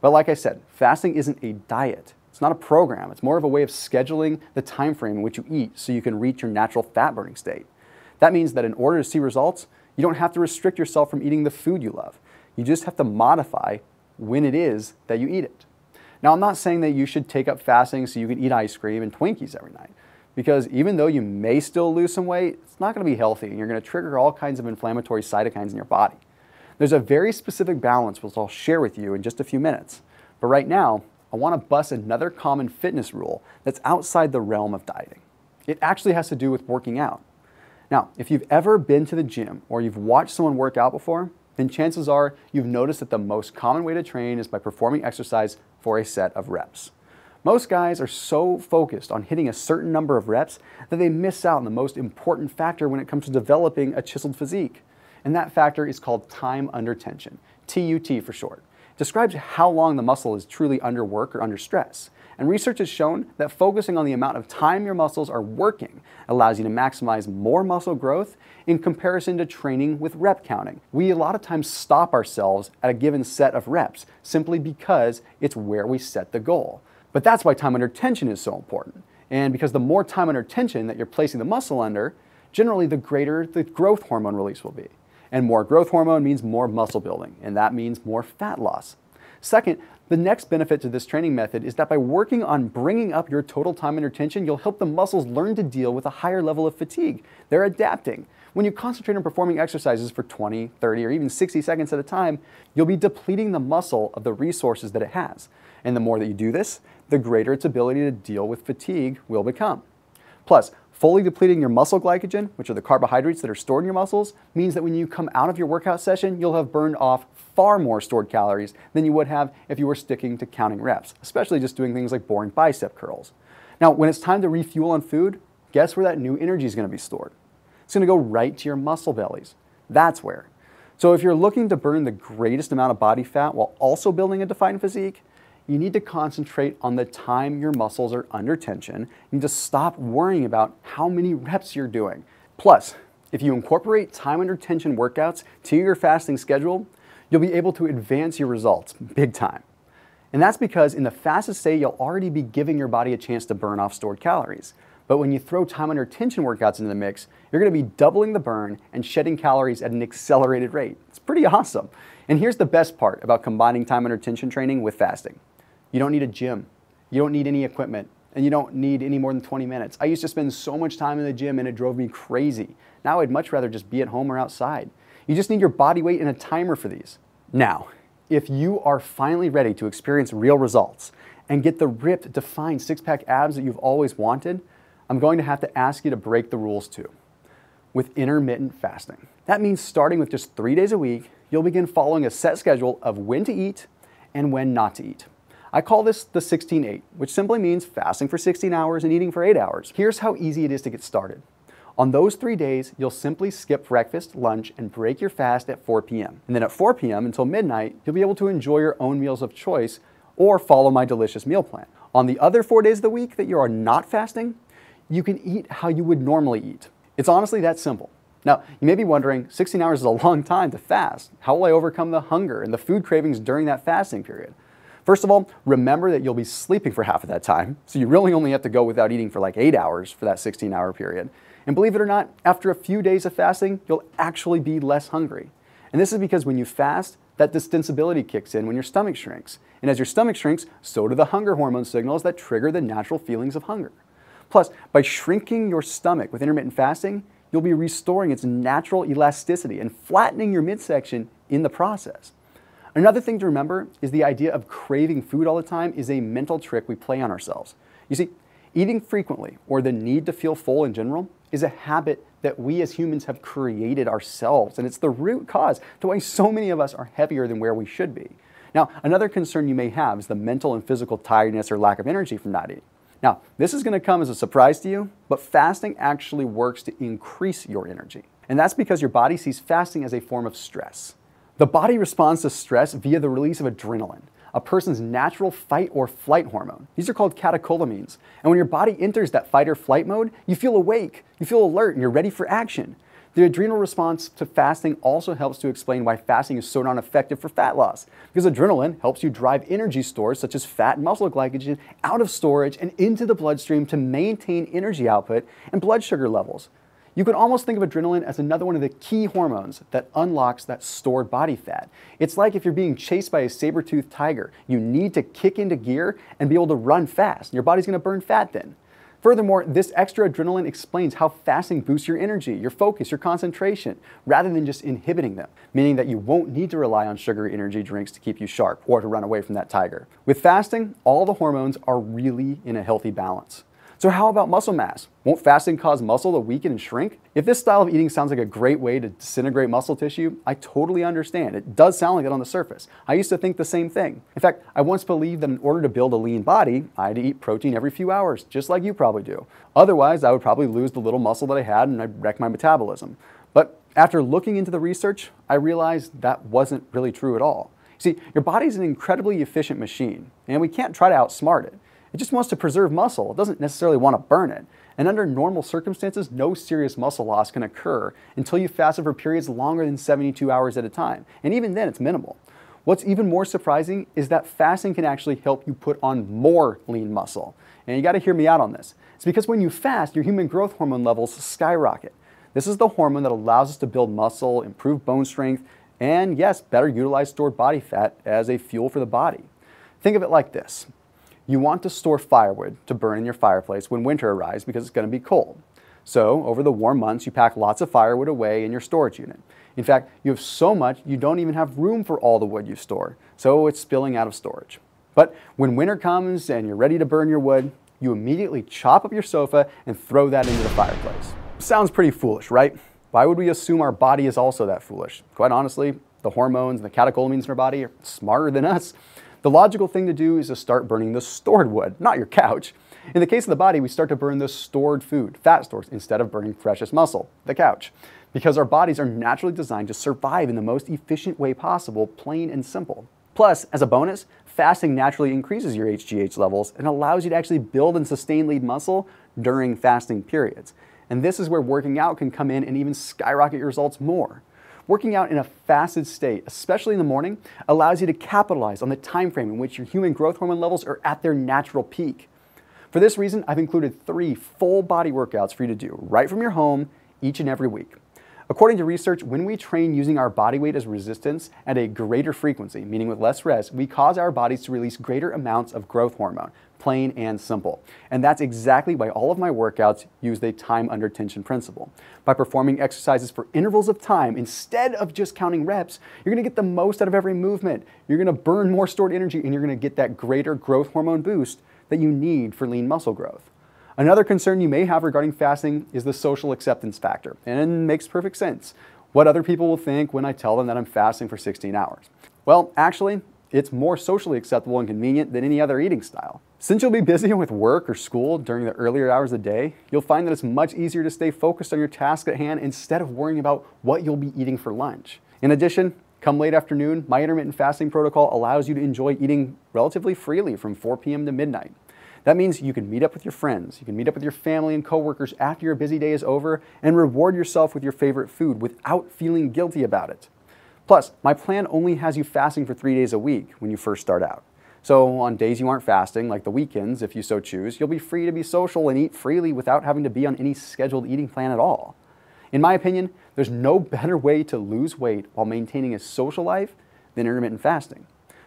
But like I said, fasting isn't a diet. It's not a program. It's more of a way of scheduling the time frame in which you eat so you can reach your natural fat burning state. That means that in order to see results, you don't have to restrict yourself from eating the food you love. You just have to modify when it is that you eat it. Now, I'm not saying that you should take up fasting so you can eat ice cream and Twinkies every night, because even though you may still lose some weight, it's not going to be healthy and you're going to trigger all kinds of inflammatory cytokines in your body. There's a very specific balance which I'll share with you in just a few minutes. But right now, I want to bust another common fitness rule that's outside the realm of dieting. It actually has to do with working out. Now, if you've ever been to the gym or you've watched someone work out before, then chances are you've noticed that the most common way to train is by performing exercise for a set of reps. Most guys are so focused on hitting a certain number of reps that they miss out on the most important factor when it comes to developing a chiseled physique. And that factor is called time under tension, TUT for short. It describes how long the muscle is truly under work or under stress. And research has shown that focusing on the amount of time your muscles are working allows you to maximize more muscle growth in comparison to training with rep counting. We a lot of times stop ourselves at a given set of reps simply because it's where we set the goal. But that's why time under tension is so important. And because the more time under tension that you're placing the muscle under, generally the greater the growth hormone release will be. And more growth hormone means more muscle building, and that means more fat loss. Second, the next benefit to this training method is that by working on bringing up your total time under tension, you'll help the muscles learn to deal with a higher level of fatigue. They're adapting. When you concentrate on performing exercises for 20, 30, or even 60 seconds at a time, you'll be depleting the muscle of the resources that it has. And the more that you do this, the greater its ability to deal with fatigue will become. Plus, fully depleting your muscle glycogen, which are the carbohydrates that are stored in your muscles, means that when you come out of your workout session, you'll have burned off far more stored calories than you would have if you were sticking to counting reps, especially just doing things like boring bicep curls. Now, when it's time to refuel on food, guess where that new energy is going to be stored? It's going to go right to your muscle bellies. That's where. So if you're looking to burn the greatest amount of body fat while also building a defined physique, you need to concentrate on the time your muscles are under tension. You need to stop worrying about how many reps you're doing. Plus, if you incorporate time under tension workouts to your fasting schedule, you'll be able to advance your results big time. And that's because in the fastest state, you'll already be giving your body a chance to burn off stored calories. But when you throw time under tension workouts into the mix, you're going to be doubling the burn and shedding calories at an accelerated rate. It's pretty awesome. And here's the best part about combining time under tension training with fasting. You don't need a gym, you don't need any equipment, and you don't need any more than 20 minutes. I used to spend so much time in the gym and it drove me crazy. Now I'd much rather just be at home or outside. You just need your body weight and a timer for these. Now, if you are finally ready to experience real results and get the ripped, defined six-pack abs that you've always wanted, I'm going to have to ask you to break the rules too, with intermittent fasting. That means starting with just 3 days a week, you'll begin following a set schedule of when to eat and when not to eat. I call this the 16-8, which simply means fasting for 16 hours and eating for 8 hours. Here's how easy it is to get started. On those 3 days, you'll simply skip breakfast, lunch, and break your fast at 4 p.m. And then at 4 p.m. until midnight, you'll be able to enjoy your own meals of choice or follow my delicious meal plan. On the other 4 days of the week that you are not fasting, you can eat how you would normally eat. It's honestly that simple. Now, you may be wondering, 16 hours is a long time to fast. How will I overcome the hunger and the food cravings during that fasting period? First of all, remember that you'll be sleeping for half of that time, so you really only have to go without eating for like 8 hours for that 16-hour period. And believe it or not, after a few days of fasting, you'll actually be less hungry. And this is because when you fast, That distensibility kicks in when your stomach shrinks. And as your stomach shrinks, so do the hunger hormone signals that trigger the natural feelings of hunger. Plus, by shrinking your stomach with intermittent fasting, you'll be restoring its natural elasticity and flattening your midsection in the process. Another thing to remember is the idea of craving food all the time is a mental trick we play on ourselves. You see, eating frequently, or the need to feel full in general, is a habit that we as humans have created ourselves, and it's the root cause to why so many of us are heavier than where we should be. Now, another concern you may have is the mental and physical tiredness or lack of energy from not eating. Now, this is going to come as a surprise to you, but fasting actually works to increase your energy. And that's because your body sees fasting as a form of stress. The body responds to stress via the release of adrenaline, a person's natural fight or flight hormone. These are called catecholamines. And when your body enters that fight or flight mode, you feel awake, you feel alert, and you're ready for action. The adrenal response to fasting also helps to explain why fasting is so non-effective for fat loss, because adrenaline helps you drive energy stores such as fat and muscle glycogen out of storage and into the bloodstream to maintain energy output and blood sugar levels. You can almost think of adrenaline as another one of the key hormones that unlocks that stored body fat. It's like if you're being chased by a saber-toothed tiger, you need to kick into gear and be able to run fast. Your body's going to burn fat then. Furthermore, this extra adrenaline explains how fasting boosts your energy, your focus, your concentration, rather than just inhibiting them, meaning that you won't need to rely on sugary energy drinks to keep you sharp or to run away from that tiger. With fasting, all the hormones are really in a healthy balance. So how about muscle mass? Won't fasting cause muscle to weaken and shrink? If this style of eating sounds like a great way to disintegrate muscle tissue, I totally understand. It does sound like it on the surface. I used to think the same thing. In fact, I once believed that in order to build a lean body, I had to eat protein every few hours, just like you probably do. Otherwise, I would probably lose the little muscle that I had and I'd wreck my metabolism. But after looking into the research, I realized that wasn't really true at all. See, your body is an incredibly efficient machine, and we can't try to outsmart it. It just wants to preserve muscle. It doesn't necessarily want to burn it. And under normal circumstances, no serious muscle loss can occur until you fast for periods longer than 72 hours at a time. And even then, it's minimal. What's even more surprising is that fasting can actually help you put on more lean muscle. And you got to hear me out on this. It's because when you fast, your human growth hormone levels skyrocket. This is the hormone that allows us to build muscle, improve bone strength, and yes, better utilize stored body fat as a fuel for the body. Think of it like this. You want to store firewood to burn in your fireplace when winter arrives because it's going to be cold. So over the warm months, you pack lots of firewood away in your storage unit. In fact, you have so much you don't even have room for all the wood you store, so it's spilling out of storage. But when winter comes and you're ready to burn your wood, you immediately chop up your sofa and throw that into the fireplace. Sounds pretty foolish, right? Why would we assume our body is also that foolish? Quite honestly, the hormones and the catecholamines in our body are smarter than us. The logical thing to do is to start burning the stored wood, not your couch. In the case of the body, we start to burn the stored food, fat stores, instead of burning precious muscle, the couch. Because our bodies are naturally designed to survive in the most efficient way possible, plain and simple. Plus, as a bonus, fasting naturally increases your HGH levels and allows you to actually build and sustain lean muscle during fasting periods. And this is where working out can come in and even skyrocket your results more. Working out in a fasted state, especially in the morning, allows you to capitalize on the time frame in which your human growth hormone levels are at their natural peak. For this reason, I've included 3 full body workouts for you to do right from your home each and every week. According to research, when we train using our body weight as resistance at a greater frequency, meaning with less rest, we cause our bodies to release greater amounts of growth hormone, plain and simple. And that's exactly why all of my workouts use the time under tension principle. By performing exercises for intervals of time instead of just counting reps, you're going to get the most out of every movement. You're going to burn more stored energy and you're going to get that greater growth hormone boost that you need for lean muscle growth. Another concern you may have regarding fasting is the social acceptance factor, and it makes perfect sense. What other people will think when I tell them that I'm fasting for 16 hours. Well, actually, it's more socially acceptable and convenient than any other eating style. Since you'll be busy with work or school during the earlier hours of the day, you'll find that it's much easier to stay focused on your task at hand instead of worrying about what you'll be eating for lunch. In addition, come late afternoon, my intermittent fasting protocol allows you to enjoy eating relatively freely from 4 p.m. to midnight. That means you can meet up with your friends, you can meet up with your family and coworkers after your busy day is over and reward yourself with your favorite food without feeling guilty about it. Plus, my plan only has you fasting for 3 days a week when you first start out. So on days you aren't fasting, like the weekends if you so choose, you'll be free to be social and eat freely without having to be on any scheduled eating plan at all. In my opinion, there's no better way to lose weight while maintaining a social life than intermittent fasting.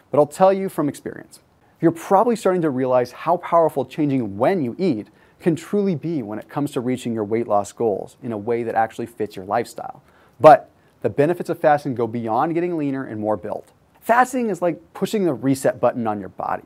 But I'll tell you from experience, you're probably starting to realize how powerful changing when you eat can truly be when it comes to reaching your weight loss goals in a way that actually fits your lifestyle. But the benefits of fasting go beyond getting leaner and more built. Fasting is like pushing the reset button on your body.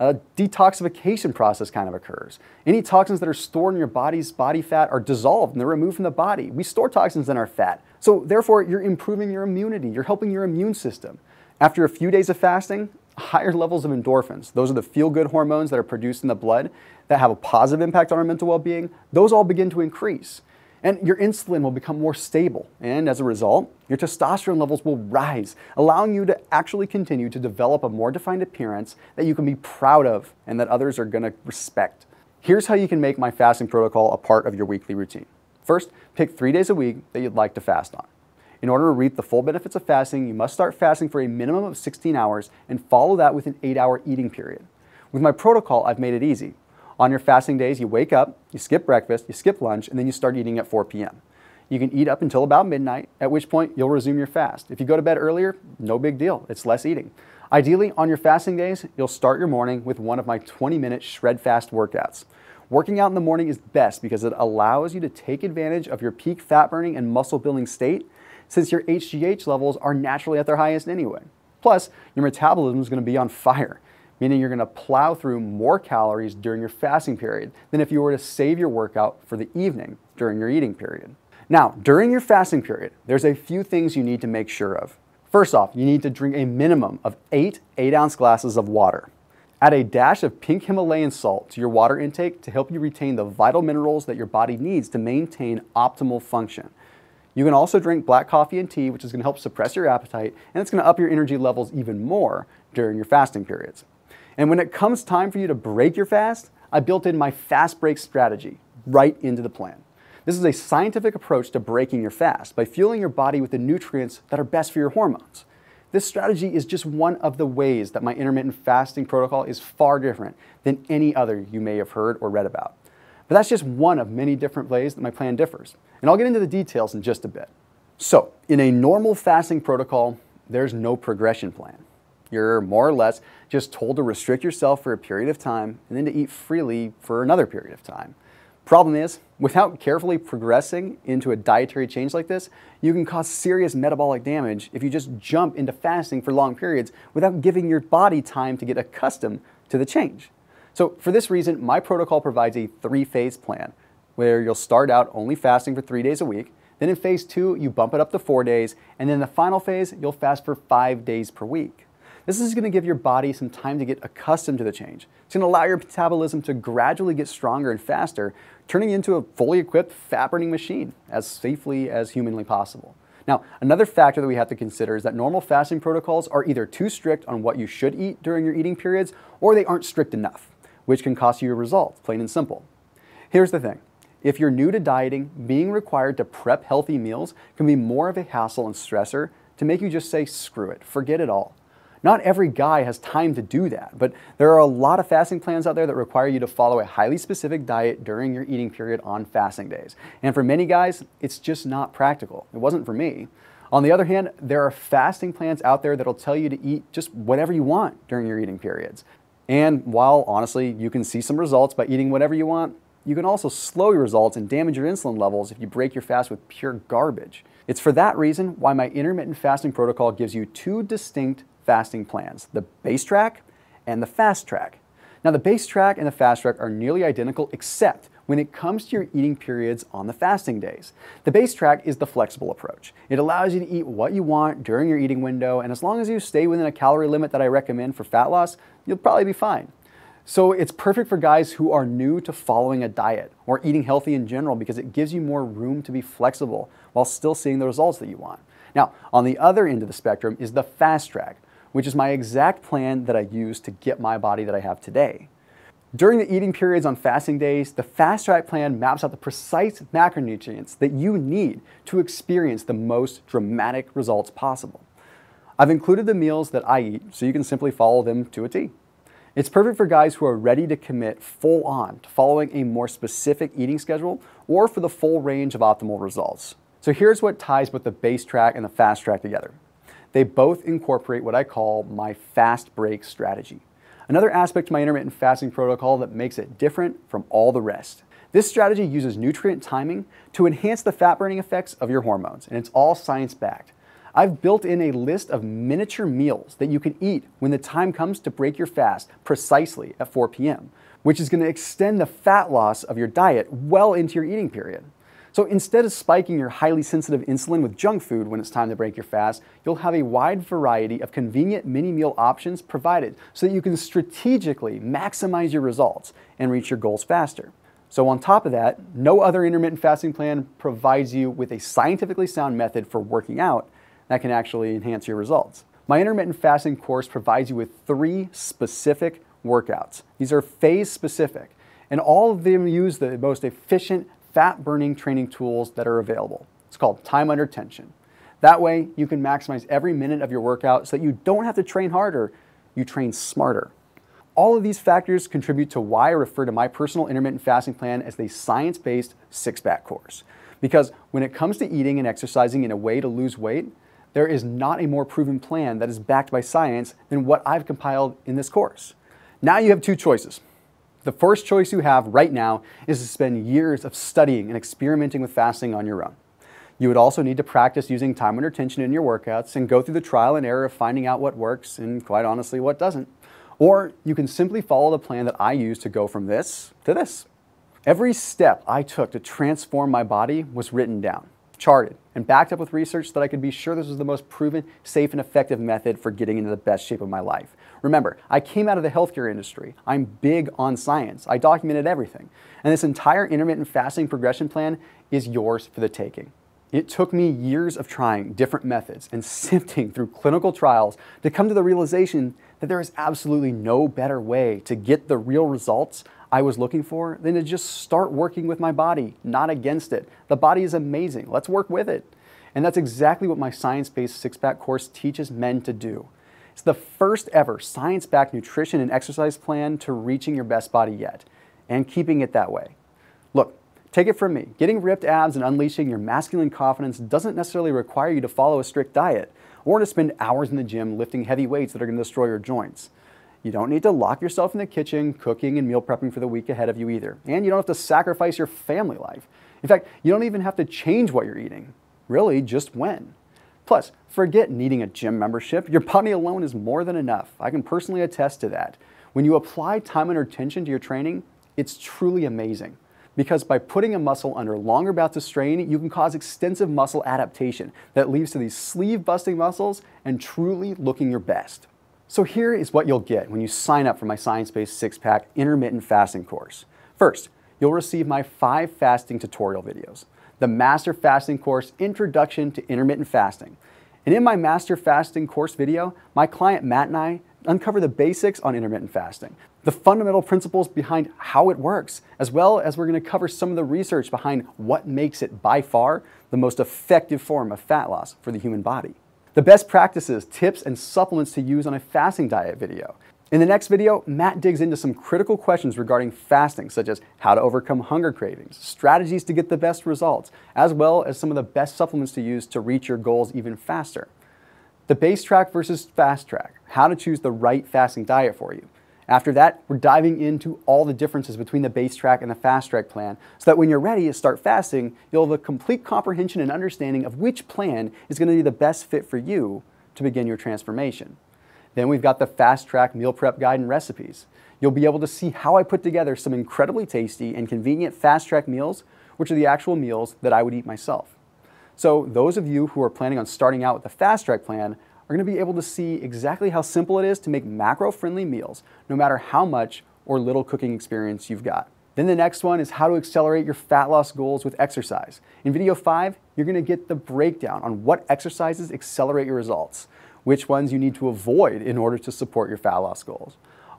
A detoxification process kind of occurs. Any toxins that are stored in your body's body fat are dissolved and they're removed from the body. We store toxins in our fat. So therefore, you're improving your immunity. You're helping your immune system. After a few days of fasting, higher levels of endorphins, those are the feel-good hormones that are produced in the blood that have a positive impact on our mental well-being, those all begin to increase. And your insulin will become more stable. And as a result, your testosterone levels will rise, allowing you to actually continue to develop a more defined appearance that you can be proud of and that others are going to respect. Here's how you can make my fasting protocol a part of your weekly routine. First, pick 3 days a week that you'd like to fast on. In order to reap the full benefits of fasting, you must start fasting for a minimum of 16 hours and follow that with an 8-hour eating period. With my protocol, I've made it easy. On your fasting days, you wake up, you skip breakfast, you skip lunch, and then you start eating at 4 p.m. You can eat up until about midnight, at which point you'll resume your fast. If you go to bed earlier, no big deal, it's less eating. Ideally, on your fasting days, you'll start your morning with one of my 20-minute shred fast workouts. Working out in the morning is best because it allows you to take advantage of your peak fat burning and muscle building state, since your HGH levels are naturally at their highest anyway. Plus, your metabolism is going to be on fire, meaning you're going to plow through more calories during your fasting period than if you were to save your workout for the evening during your eating period. Now, during your fasting period, there's a few things you need to make sure of. First off, you need to drink a minimum of 8 8-ounce glasses of water. Add a dash of pink Himalayan salt to your water intake to help you retain the vital minerals that your body needs to maintain optimal function. You can also drink black coffee and tea, which is going to help suppress your appetite, and it's going to up your energy levels even more during your fasting periods. And when it comes time for you to break your fast, I built in my fast break strategy right into the plan. This is a scientific approach to breaking your fast by fueling your body with the nutrients that are best for your hormones. This strategy is just one of the ways that my intermittent fasting protocol is far different than any other you may have heard or read about. But that's just one of many different ways that my plan differs. And I'll get into the details in just a bit. So, in a normal fasting protocol, there's no progression plan. You're more or less just told to restrict yourself for a period of time and then to eat freely for another period of time. Problem is, without carefully progressing into a dietary change like this, you can cause serious metabolic damage if you just jump into fasting for long periods without giving your body time to get accustomed to the change. So for this reason, my protocol provides a 3-phase plan where you'll start out only fasting for 3 days a week. Then in phase 2, you bump it up to 4 days. And then in the final phase, you'll fast for 5 days per week. This is going to give your body some time to get accustomed to the change. It's going to allow your metabolism to gradually get stronger and faster, turning into a fully equipped fat-burning machine as safely as humanly possible. Now, another factor that we have to consider is that normal fasting protocols are either too strict on what you should eat during your eating periods, or they aren't strict enough, which can cost you your results, plain and simple. Here's the thing. If you're new to dieting, being required to prep healthy meals can be more of a hassle and stressor to make you just say, screw it, forget it all. Not every guy has time to do that, but there are a lot of fasting plans out there that require you to follow a highly specific diet during your eating period on fasting days. And for many guys, it's just not practical. It wasn't for me. On the other hand, there are fasting plans out there that'll tell you to eat just whatever you want during your eating periods. And while honestly, you can see some results by eating whatever you want, you can also slow your results and damage your insulin levels if you break your fast with pure garbage. It's for that reason why my intermittent fasting protocol gives you 2 distinct fasting plans, the base track and the fast track. Now the base track and the fast track are nearly identical except when it comes to your eating periods on the fasting days. The base track is the flexible approach. It allows you to eat what you want during your eating window, and as long as you stay within a calorie limit that I recommend for fat loss, you'll probably be fine. So it's perfect for guys who are new to following a diet or eating healthy in general because it gives you more room to be flexible while still seeing the results that you want. Now, on the other end of the spectrum is the fast track, which is my exact plan that I use to get my body that I have today. During the eating periods on fasting days, the fast track plan maps out the precise macronutrients that you need to experience the most dramatic results possible. I've included the meals that I eat so you can simply follow them to a T. It's perfect for guys who are ready to commit full on to following a more specific eating schedule or for the full range of optimal results. So here's what ties both the base track and the fast track together. They both incorporate what I call my fast break strategy. Another aspect to my intermittent fasting protocol that makes it different from all the rest. This strategy uses nutrient timing to enhance the fat burning effects of your hormones, and it's all science-backed. I've built in a list of miniature meals that you can eat when the time comes to break your fast precisely at 4 p.m., which is going to extend the fat loss of your diet well into your eating period. So instead of spiking your highly sensitive insulin with junk food when it's time to break your fast, you'll have a wide variety of convenient mini meal options provided so that you can strategically maximize your results and reach your goals faster. So on top of that, no other intermittent fasting plan provides you with a scientifically sound method for working out that can actually enhance your results. My intermittent fasting course provides you with 3 specific workouts. These are phase specific, and all of them use the most efficient fat burning training tools that are available. It's called time under tension. That way you can maximize every minute of your workout so that you don't have to train harder, you train smarter. All of these factors contribute to why I refer to my personal intermittent fasting plan as the science-based six-pack course. Because when it comes to eating and exercising in a way to lose weight, there is not a more proven plan that is backed by science than what I've compiled in this course. Now you have 2 choices. The first choice you have right now is to spend years of studying and experimenting with fasting on your own. You would also need to practice using time under tension in your workouts and go through the trial and error of finding out what works and, quite honestly, what doesn't. Or you can simply follow the plan that I use to go from this to this. Every step I took to transform my body was written down, charted, and backed up with research so that I could be sure this was the most proven, safe, and effective method for getting into the best shape of my life. Remember, I came out of the healthcare industry. I'm big on science. I documented everything. And this entire intermittent fasting progression plan is yours for the taking. It took me years of trying different methods and sifting through clinical trials to come to the realization that there is absolutely no better way to get the real results I was looking for than to just start working with my body, not against it. The body is amazing. Let's work with it. And that's exactly what my science-based six-pack course teaches men to do. It's the first ever science-backed nutrition and exercise plan to reaching your best body yet, and keeping it that way. Look, take it from me. Getting ripped abs and unleashing your masculine confidence doesn't necessarily require you to follow a strict diet or to spend hours in the gym lifting heavy weights that are going to destroy your joints. You don't need to lock yourself in the kitchen, cooking and meal prepping for the week ahead of you either. And you don't have to sacrifice your family life. In fact, you don't even have to change what you're eating. Really, just when. Plus, forget needing a gym membership. Your body alone is more than enough. I can personally attest to that. When you apply time under tension to your training, it's truly amazing. Because by putting a muscle under longer bouts of strain, you can cause extensive muscle adaptation that leads to these sleeve-busting muscles and truly looking your best. So here is what you'll get when you sign up for my science-based six-pack intermittent fasting course. First, you'll receive my 5 fasting tutorial videos. The Master Fasting Course Introduction to Intermittent Fasting. And in my Master Fasting Course video, my client Matt and I uncover the basics on intermittent fasting, the fundamental principles behind how it works, as well as we're going to cover some of the research behind what makes it by far the most effective form of fat loss for the human body. The best practices, tips, and supplements to use on a fasting diet video. In the next video, Matt digs into some critical questions regarding fasting, such as how to overcome hunger cravings, strategies to get the best results, as well as some of the best supplements to use to reach your goals even faster. The base track versus fast track, how to choose the right fasting diet for you. After that, we're diving into all the differences between the base track and the fast track plan so that when you're ready to start fasting, you'll have a complete comprehension and understanding of which plan is going to be the best fit for you to begin your transformation. Then we've got the fast track meal prep guide and recipes. You'll be able to see how I put together some incredibly tasty and convenient fast track meals, which are the actual meals that I would eat myself. So those of you who are planning on starting out with the fast track plan are going to be able to see exactly how simple it is to make macro-friendly meals, no matter how much or little cooking experience you've got. Then the next one is how to accelerate your fat loss goals with exercise. In video 5, you're going to get the breakdown on what exercises accelerate your results, which ones you need to avoid in order to support your fat loss goals.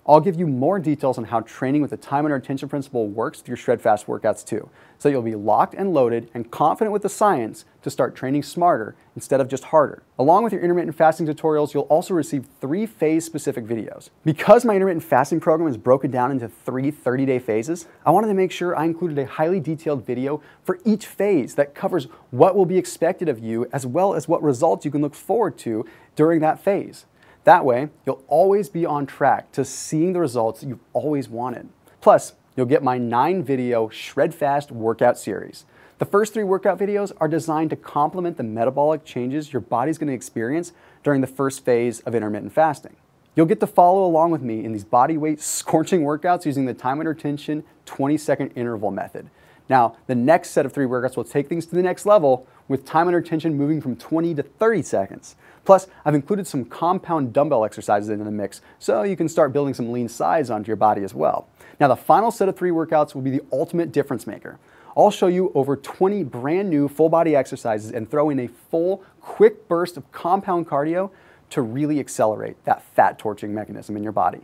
I'll give you more details on how training with the time under attention principle works with your Shred Fast workouts too, so you'll be locked and loaded and confident with the science to start training smarter instead of just harder. Along with your intermittent fasting tutorials, you'll also receive 3 phase-specific videos. Because my intermittent fasting program is broken down into 3 30-day phases, I wanted to make sure I included a highly detailed video for each phase that covers what will be expected of you as well as what results you can look forward to during that phase. That way, you'll always be on track to seeing the results you've always wanted. Plus, you'll get my 9-video Shred Fast workout series. The first 3 workout videos are designed to complement the metabolic changes your body's going to experience during the first phase of intermittent fasting. You'll get to follow along with me in these body weight scorching workouts using the time under tension 20-second interval method. Now, the next set of 3 workouts will take things to the next level with time under tension moving from 20 to 30 seconds. Plus, I've included some compound dumbbell exercises in the mix so you can start building some lean size onto your body as well. Now, the final set of 3 workouts will be the ultimate difference maker. I'll show you over 20 brand new full body exercises and throw in a full, quick burst of compound cardio to really accelerate that fat torching mechanism in your body.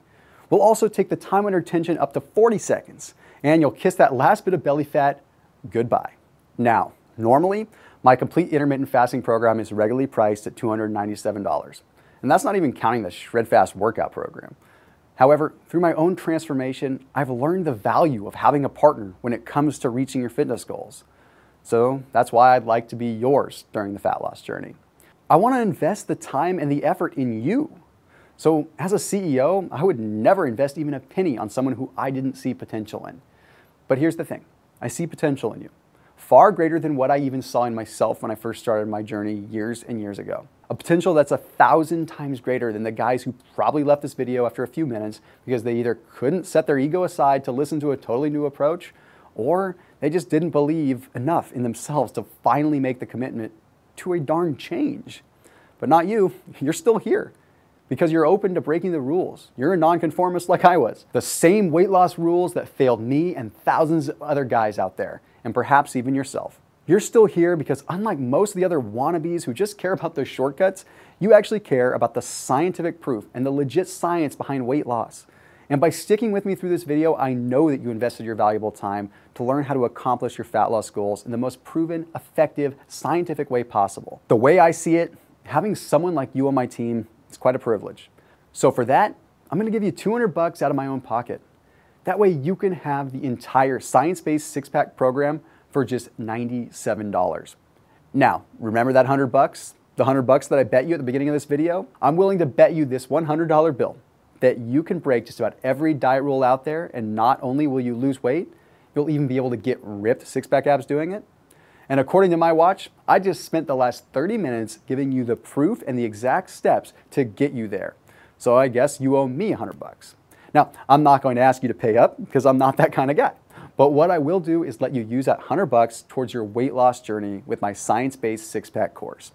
We'll also take the time under tension up to 40 seconds, and you'll kiss that last bit of belly fat goodbye. Now, normally, my complete intermittent fasting program is regularly priced at $297, and that's not even counting the Shred Fast workout program. However, through my own transformation, I've learned the value of having a partner when it comes to reaching your fitness goals. So that's why I'd like to be yours during the fat loss journey. I want to invest the time and the effort in you. So as a CEO, I would never invest even a penny on someone who I didn't see potential in. But here's the thing, I see potential in you, far greater than what I even saw in myself when I first started my journey years and years ago. A potential that's 1,000 times greater than the guys who probably left this video after a few minutes because they either couldn't set their ego aside to listen to a totally new approach, or they just didn't believe enough in themselves to finally make the commitment to a darn change. But not you, you're still here because you're open to breaking the rules. You're a nonconformist like I was. The same weight loss rules that failed me and thousands of other guys out there, and perhaps even yourself. You're still here because unlike most of the other wannabes who just care about those shortcuts, you actually care about the scientific proof and the legit science behind weight loss. And by sticking with me through this video, I know that you invested your valuable time to learn how to accomplish your fat loss goals in the most proven, effective, scientific way possible. The way I see it, having someone like you on my team is quite a privilege. So for that, I'm gonna give you $200 out of my own pocket. That way you can have the entire science-based six-pack program for just $97. Now, remember that $100? The $100 that I bet you at the beginning of this video? I'm willing to bet you this $100 bill that you can break just about every diet rule out there, and not only will you lose weight, you'll even be able to get ripped six-pack abs doing it. And according to my watch, I just spent the last 30 minutes giving you the proof and the exact steps to get you there. So I guess you owe me $100. Now, I'm not going to ask you to pay up because I'm not that kind of guy. But what I will do is let you use that $100 towards your weight loss journey with my science-based six-pack course.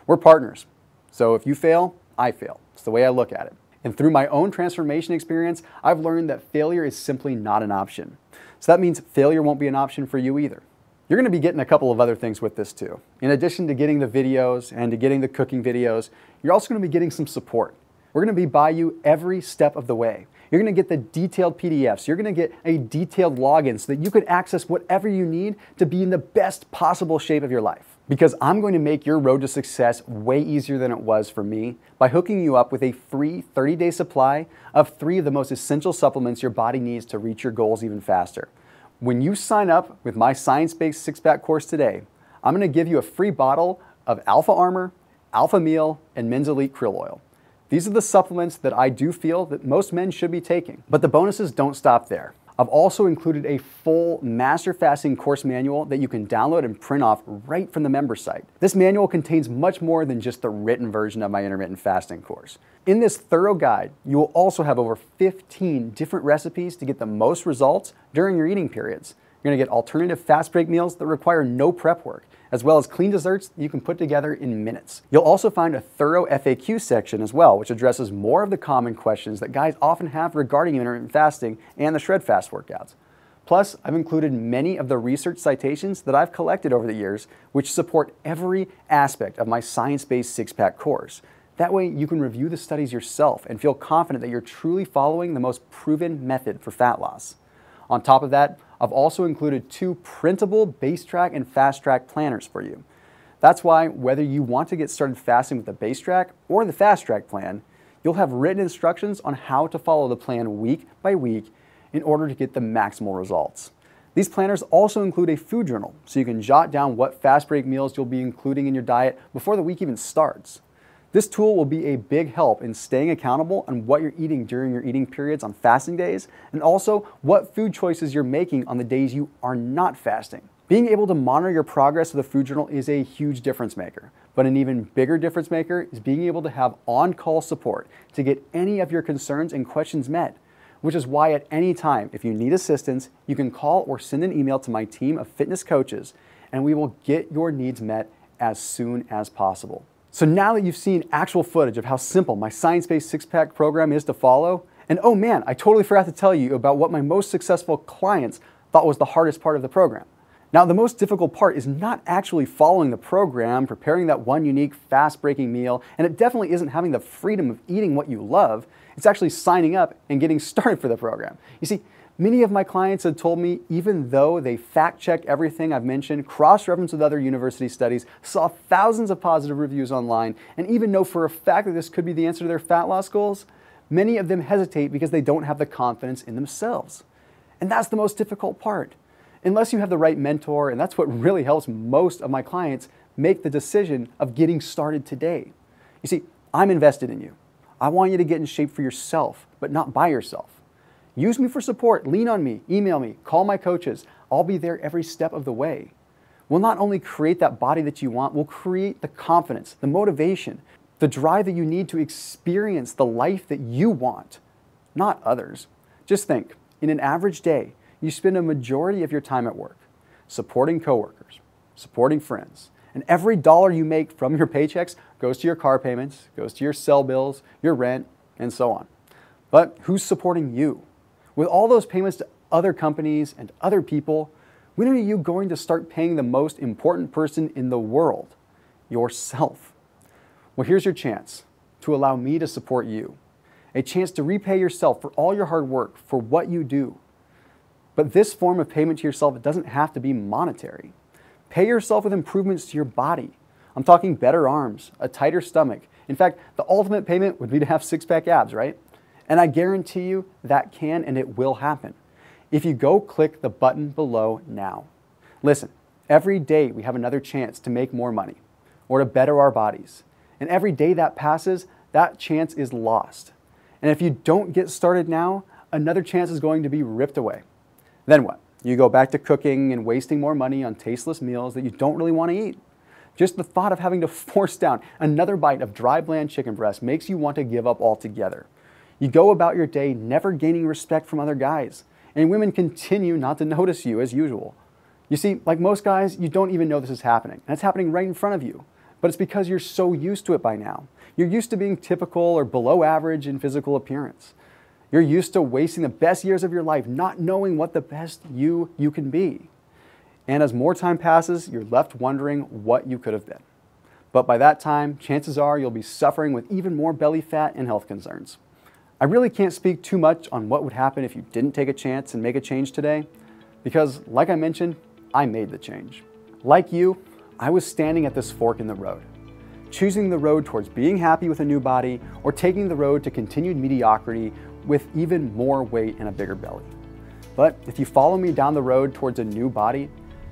We're partners. So if you fail, I fail. It's the way I look at it. And through my own transformation experience, I've learned that failure is simply not an option. So that means failure won't be an option for you either. You're going to be getting a couple of other things with this too. In addition to getting the videos and to getting the cooking videos, you're also going to be getting some support. We're going to be by you every step of the way. You're going to get the detailed PDFs. You're going to get a detailed login so that you can access whatever you need to be in the best possible shape of your life. Because I'm going to make your road to success way easier than it was for me by hooking you up with a free 30-day supply of 3 of the most essential supplements your body needs to reach your goals even faster. When you sign up with my science-based six-pack course today, I'm going to give you a free bottle of Alpha Armor, Alpha Meal, and Men's Elite Krill Oil. These are the supplements that I do feel that most men should be taking. But the bonuses don't stop there. I've also included a full Master Fasting course manual that you can download and print off right from the member site. This manual contains much more than just the written version of my intermittent fasting course. In this thorough guide, you will also have over 15 different recipes to get the most results during your eating periods. You're gonna get alternative fast break meals that require no prep work, as well as clean desserts that you can put together in minutes. You'll also find a thorough FAQ section as well, which addresses more of the common questions that guys often have regarding intermittent fasting and the Shred Fast workouts. Plus, I've included many of the research citations that I've collected over the years, which support every aspect of my science-based six-pack course. That way you can review the studies yourself and feel confident that you're truly following the most proven method for fat loss. On top of that, I've also included 2 printable Base Track and Fast Track planners for you. That's why whether you want to get started fasting with the Base Track or the Fast Track plan, you'll have written instructions on how to follow the plan week by week in order to get the maximal results. These planners also include a food journal, so you can jot down what fast break meals you'll be including in your diet before the week even starts. This tool will be a big help in staying accountable on what you're eating during your eating periods on fasting days, and also what food choices you're making on the days you are not fasting. Being able to monitor your progress with a food journal is a huge difference maker, but an even bigger difference maker is being able to have on-call support to get any of your concerns and questions met, which is why at any time, if you need assistance, you can call or send an email to my team of fitness coaches, and we will get your needs met as soon as possible. So now that you've seen actual footage of how simple my science-based six-pack program is to follow, and oh man, I totally forgot to tell you about what my most successful clients thought was the hardest part of the program. Now, the most difficult part is not actually following the program, preparing that one unique fast-breaking meal, and it definitely isn't having the freedom of eating what you love. It's actually signing up and getting started for the program. You see, many of my clients had told me, even though they fact-checked everything I've mentioned, cross-referenced with other university studies, saw thousands of positive reviews online, and even know for a fact that this could be the answer to their fat loss goals, many of them hesitate because they don't have the confidence in themselves. And that's the most difficult part. Unless you have the right mentor, and that's what really helps most of my clients make the decision of getting started today. You see, I'm invested in you. I want you to get in shape for yourself, but not by yourself. Use me for support, lean on me, email me, call my coaches. I'll be there every step of the way. We'll not only create that body that you want, we'll create the confidence, the motivation, the drive that you need to experience the life that you want, not others. Just think, in an average day, you spend a majority of your time at work, supporting coworkers, supporting friends, and every dollar you make from your paychecks goes to your car payments, goes to your cell bills, your rent, and so on. But who's supporting you? With all those payments to other companies and other people, when are you going to start paying the most important person in the world? Yourself. Well, here's your chance to allow me to support you. A chance to repay yourself for all your hard work, for what you do. But this form of payment to yourself, it doesn't have to be monetary. Pay yourself with improvements to your body. I'm talking better arms, a tighter stomach. In fact, the ultimate payment would be to have six-pack abs, right? And I guarantee you that can and it will happen if you go click the button below now. Listen, every day we have another chance to make more money or to better our bodies. And every day that passes, that chance is lost. And if you don't get started now, another chance is going to be ripped away. Then what? You go back to cooking and wasting more money on tasteless meals that you don't really want to eat. Just the thought of having to force down another bite of dry, bland chicken breast makes you want to give up altogether. You go about your day never gaining respect from other guys, and women continue not to notice you as usual. You see, like most guys, you don't even know this is happening, and it's happening right in front of you. But it's because you're so used to it by now. You're used to being typical or below average in physical appearance. You're used to wasting the best years of your life not knowing what the best you can be. And as more time passes, you're left wondering what you could have been. But by that time, chances are you'll be suffering with even more belly fat and health concerns. I really can't speak too much on what would happen if you didn't take a chance and make a change today, because like I mentioned, I made the change. Like you, I was standing at this fork in the road, choosing the road towards being happy with a new body or taking the road to continued mediocrity with even more weight and a bigger belly. But if you follow me down the road towards a new body,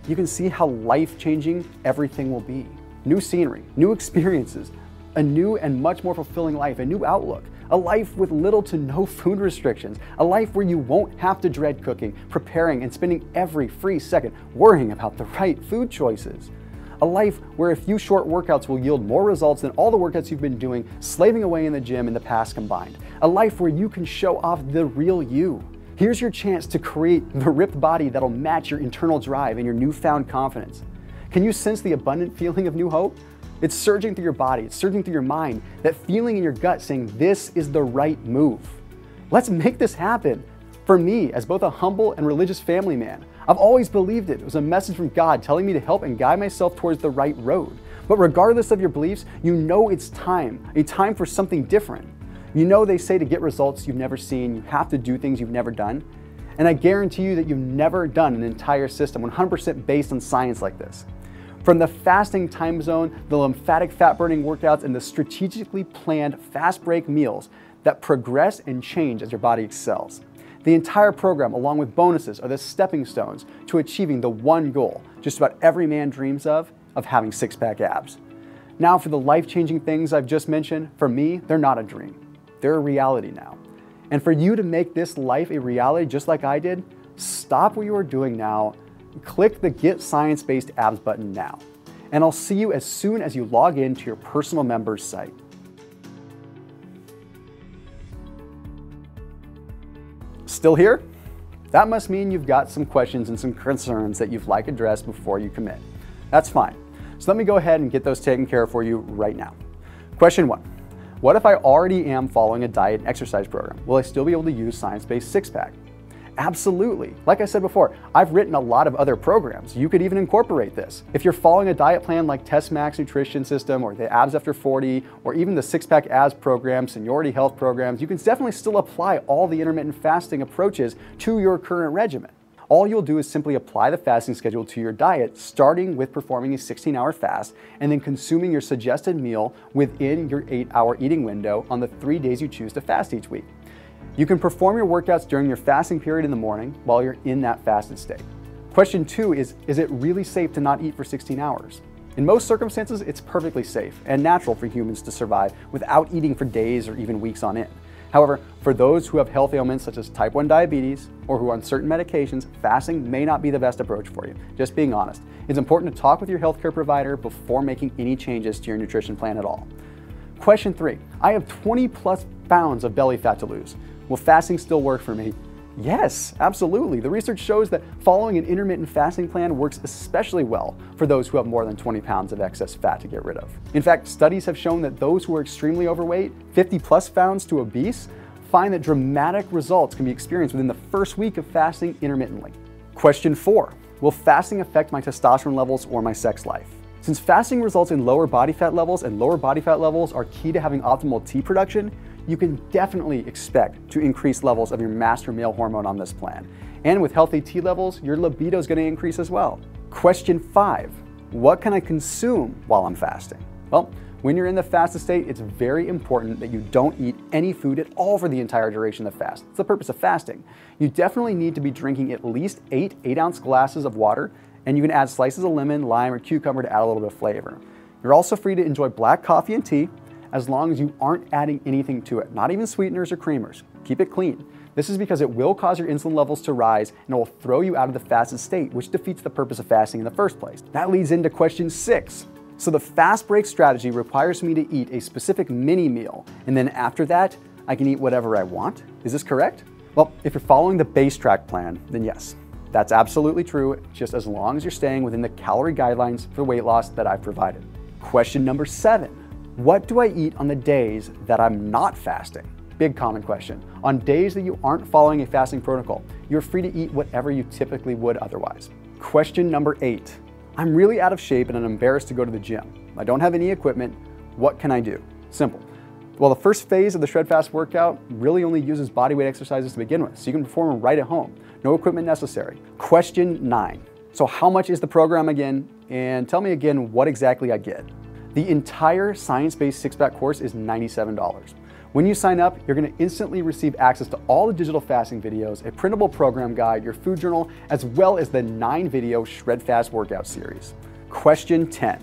you can see how life-changing everything will be. New scenery, new experiences, a new and much more fulfilling life, a new outlook, a life with little to no food restrictions, a life where you won't have to dread cooking, preparing, and spending every free second worrying about the right food choices. A life where a few short workouts will yield more results than all the workouts you've been doing, slaving away in the gym in the past combined. A life where you can show off the real you. Here's your chance to create the ripped body that'll match your internal drive and your newfound confidence. Can you sense the abundant feeling of new hope? It's surging through your body, it's surging through your mind, that feeling in your gut saying this is the right move. Let's make this happen. For me, as both a humble and religious family man, I've always believed it. It was a message from God telling me to help and guide myself towards the right road. But regardless of your beliefs, you know it's time, a time for something different. You know they say to get results you've never seen, you have to do things you've never done. And I guarantee you that you've never done an entire system 100% based on science like this. From the fasting time zone, the lymphatic fat burning workouts, and the strategically planned fast break meals that progress and change as your body excels. The entire program, along with bonuses, are the stepping stones to achieving the one goal just about every man dreams of having six-pack abs. Now for the life-changing things I've just mentioned, for me, they're not a dream. They're a reality now. And for you to make this life a reality just like I did, stop what you are doing now, click the Get Science-Based Abs button now. And I'll see you as soon as you log in to your personal members site. Still here? That must mean you've got some questions and some concerns that you'd like addressed before you commit. That's fine. So let me go ahead and get those taken care of for you right now. Question 1. What if I already am following a diet and exercise program? Will I still be able to use science-based six-pack? Absolutely. Like I said before, I've written a lot of other programs. You could even incorporate this. If you're following a diet plan like Test Max Nutrition System or the Abs After 40 or even the Six-Pack Abs program, Seniority Health programs, you can definitely still apply all the intermittent fasting approaches to your current regimen. All you'll do is simply apply the fasting schedule to your diet, starting with performing a 16-hour fast and then consuming your suggested meal within your 8-hour eating window on the 3 days you choose to fast each week. You can perform your workouts during your fasting period in the morning while you're in that fasted state. Question 2 is it really safe to not eat for 16 hours? In most circumstances, it's perfectly safe and natural for humans to survive without eating for days or even weeks on end. However, for those who have health ailments such as type 1 diabetes or who are on certain medications, fasting may not be the best approach for you. Just being honest. It's important to talk with your healthcare provider before making any changes to your nutrition plan at all. Question 3. I have 20 plus pounds of belly fat to lose. Will fasting still work for me? Yes, absolutely. The research shows that following an intermittent fasting plan works especially well for those who have more than 20 pounds of excess fat to get rid of. In fact, studies have shown that those who are extremely overweight, 50 plus pounds to obese, find that dramatic results can be experienced within the first week of fasting intermittently. Question 4. Will fasting affect my testosterone levels or my sex life? Since fasting results in lower body fat levels and lower body fat levels are key to having optimal T production, you can definitely expect to increase levels of your master male hormone on this plan. And with healthy T levels, your libido is going to increase as well. Question 5, what can I consume while I'm fasting? Well, when you're in the fasted state, it's very important that you don't eat any food at all for the entire duration of the fast. It's the purpose of fasting. You definitely need to be drinking at least 8 8-ounce glasses of water, and you can add slices of lemon, lime, or cucumber to add a little bit of flavor. You're also free to enjoy black coffee and tea, as long as you aren't adding anything to it, not even sweeteners or creamers. Keep it clean. This is because it will cause your insulin levels to rise and it will throw you out of the fasted state, which defeats the purpose of fasting in the first place. That leads into question 6. So the fast break strategy requires me to eat a specific mini meal, and then after that, I can eat whatever I want. Is this correct? Well, if you're following the base track plan, then yes, that's absolutely true, just as long as you're staying within the calorie guidelines for weight loss that I've provided. Question number 7. What do I eat on the days that I'm not fasting? Big common question. On days that you aren't following a fasting protocol, you're free to eat whatever you typically would otherwise. Question number 8. I'm really out of shape and I'm embarrassed to go to the gym. I don't have any equipment. What can I do? Simple. Well, the first phase of the Shred Fast workout really only uses bodyweight exercises to begin with, so you can perform them right at home. No equipment necessary. Question 9. So how much is the program again? And tell me again what exactly I get. The entire science-based six-pack course is $97. When you sign up, you're going to instantly receive access to all the digital fasting videos, a printable program guide, your food journal, as well as the 9-video Shred Fast workout series. Question 10.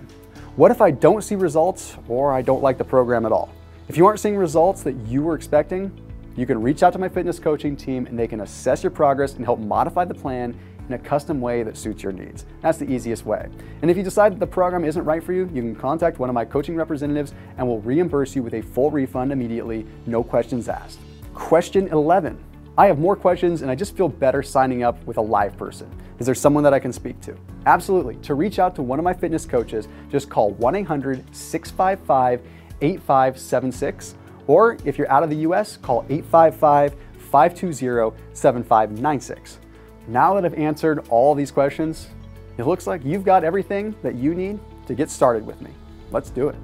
What if I don't see results or I don't like the program at all? If you aren't seeing results that you were expecting, you can reach out to my fitness coaching team and they can assess your progress and help modify the plan in a custom way that suits your needs. That's the easiest way. And if you decide that the program isn't right for you, you can contact one of my coaching representatives and we'll reimburse you with a full refund immediately, no questions asked. Question 11. I have more questions and I just feel better signing up with a live person. Is there someone that I can speak to? Absolutely. To reach out to one of my fitness coaches, just call 1-800-655-8576, or if you're out of the US, call 855-520-7596. Now that I've answered all these questions, it looks like you've got everything that you need to get started with me. Let's do it.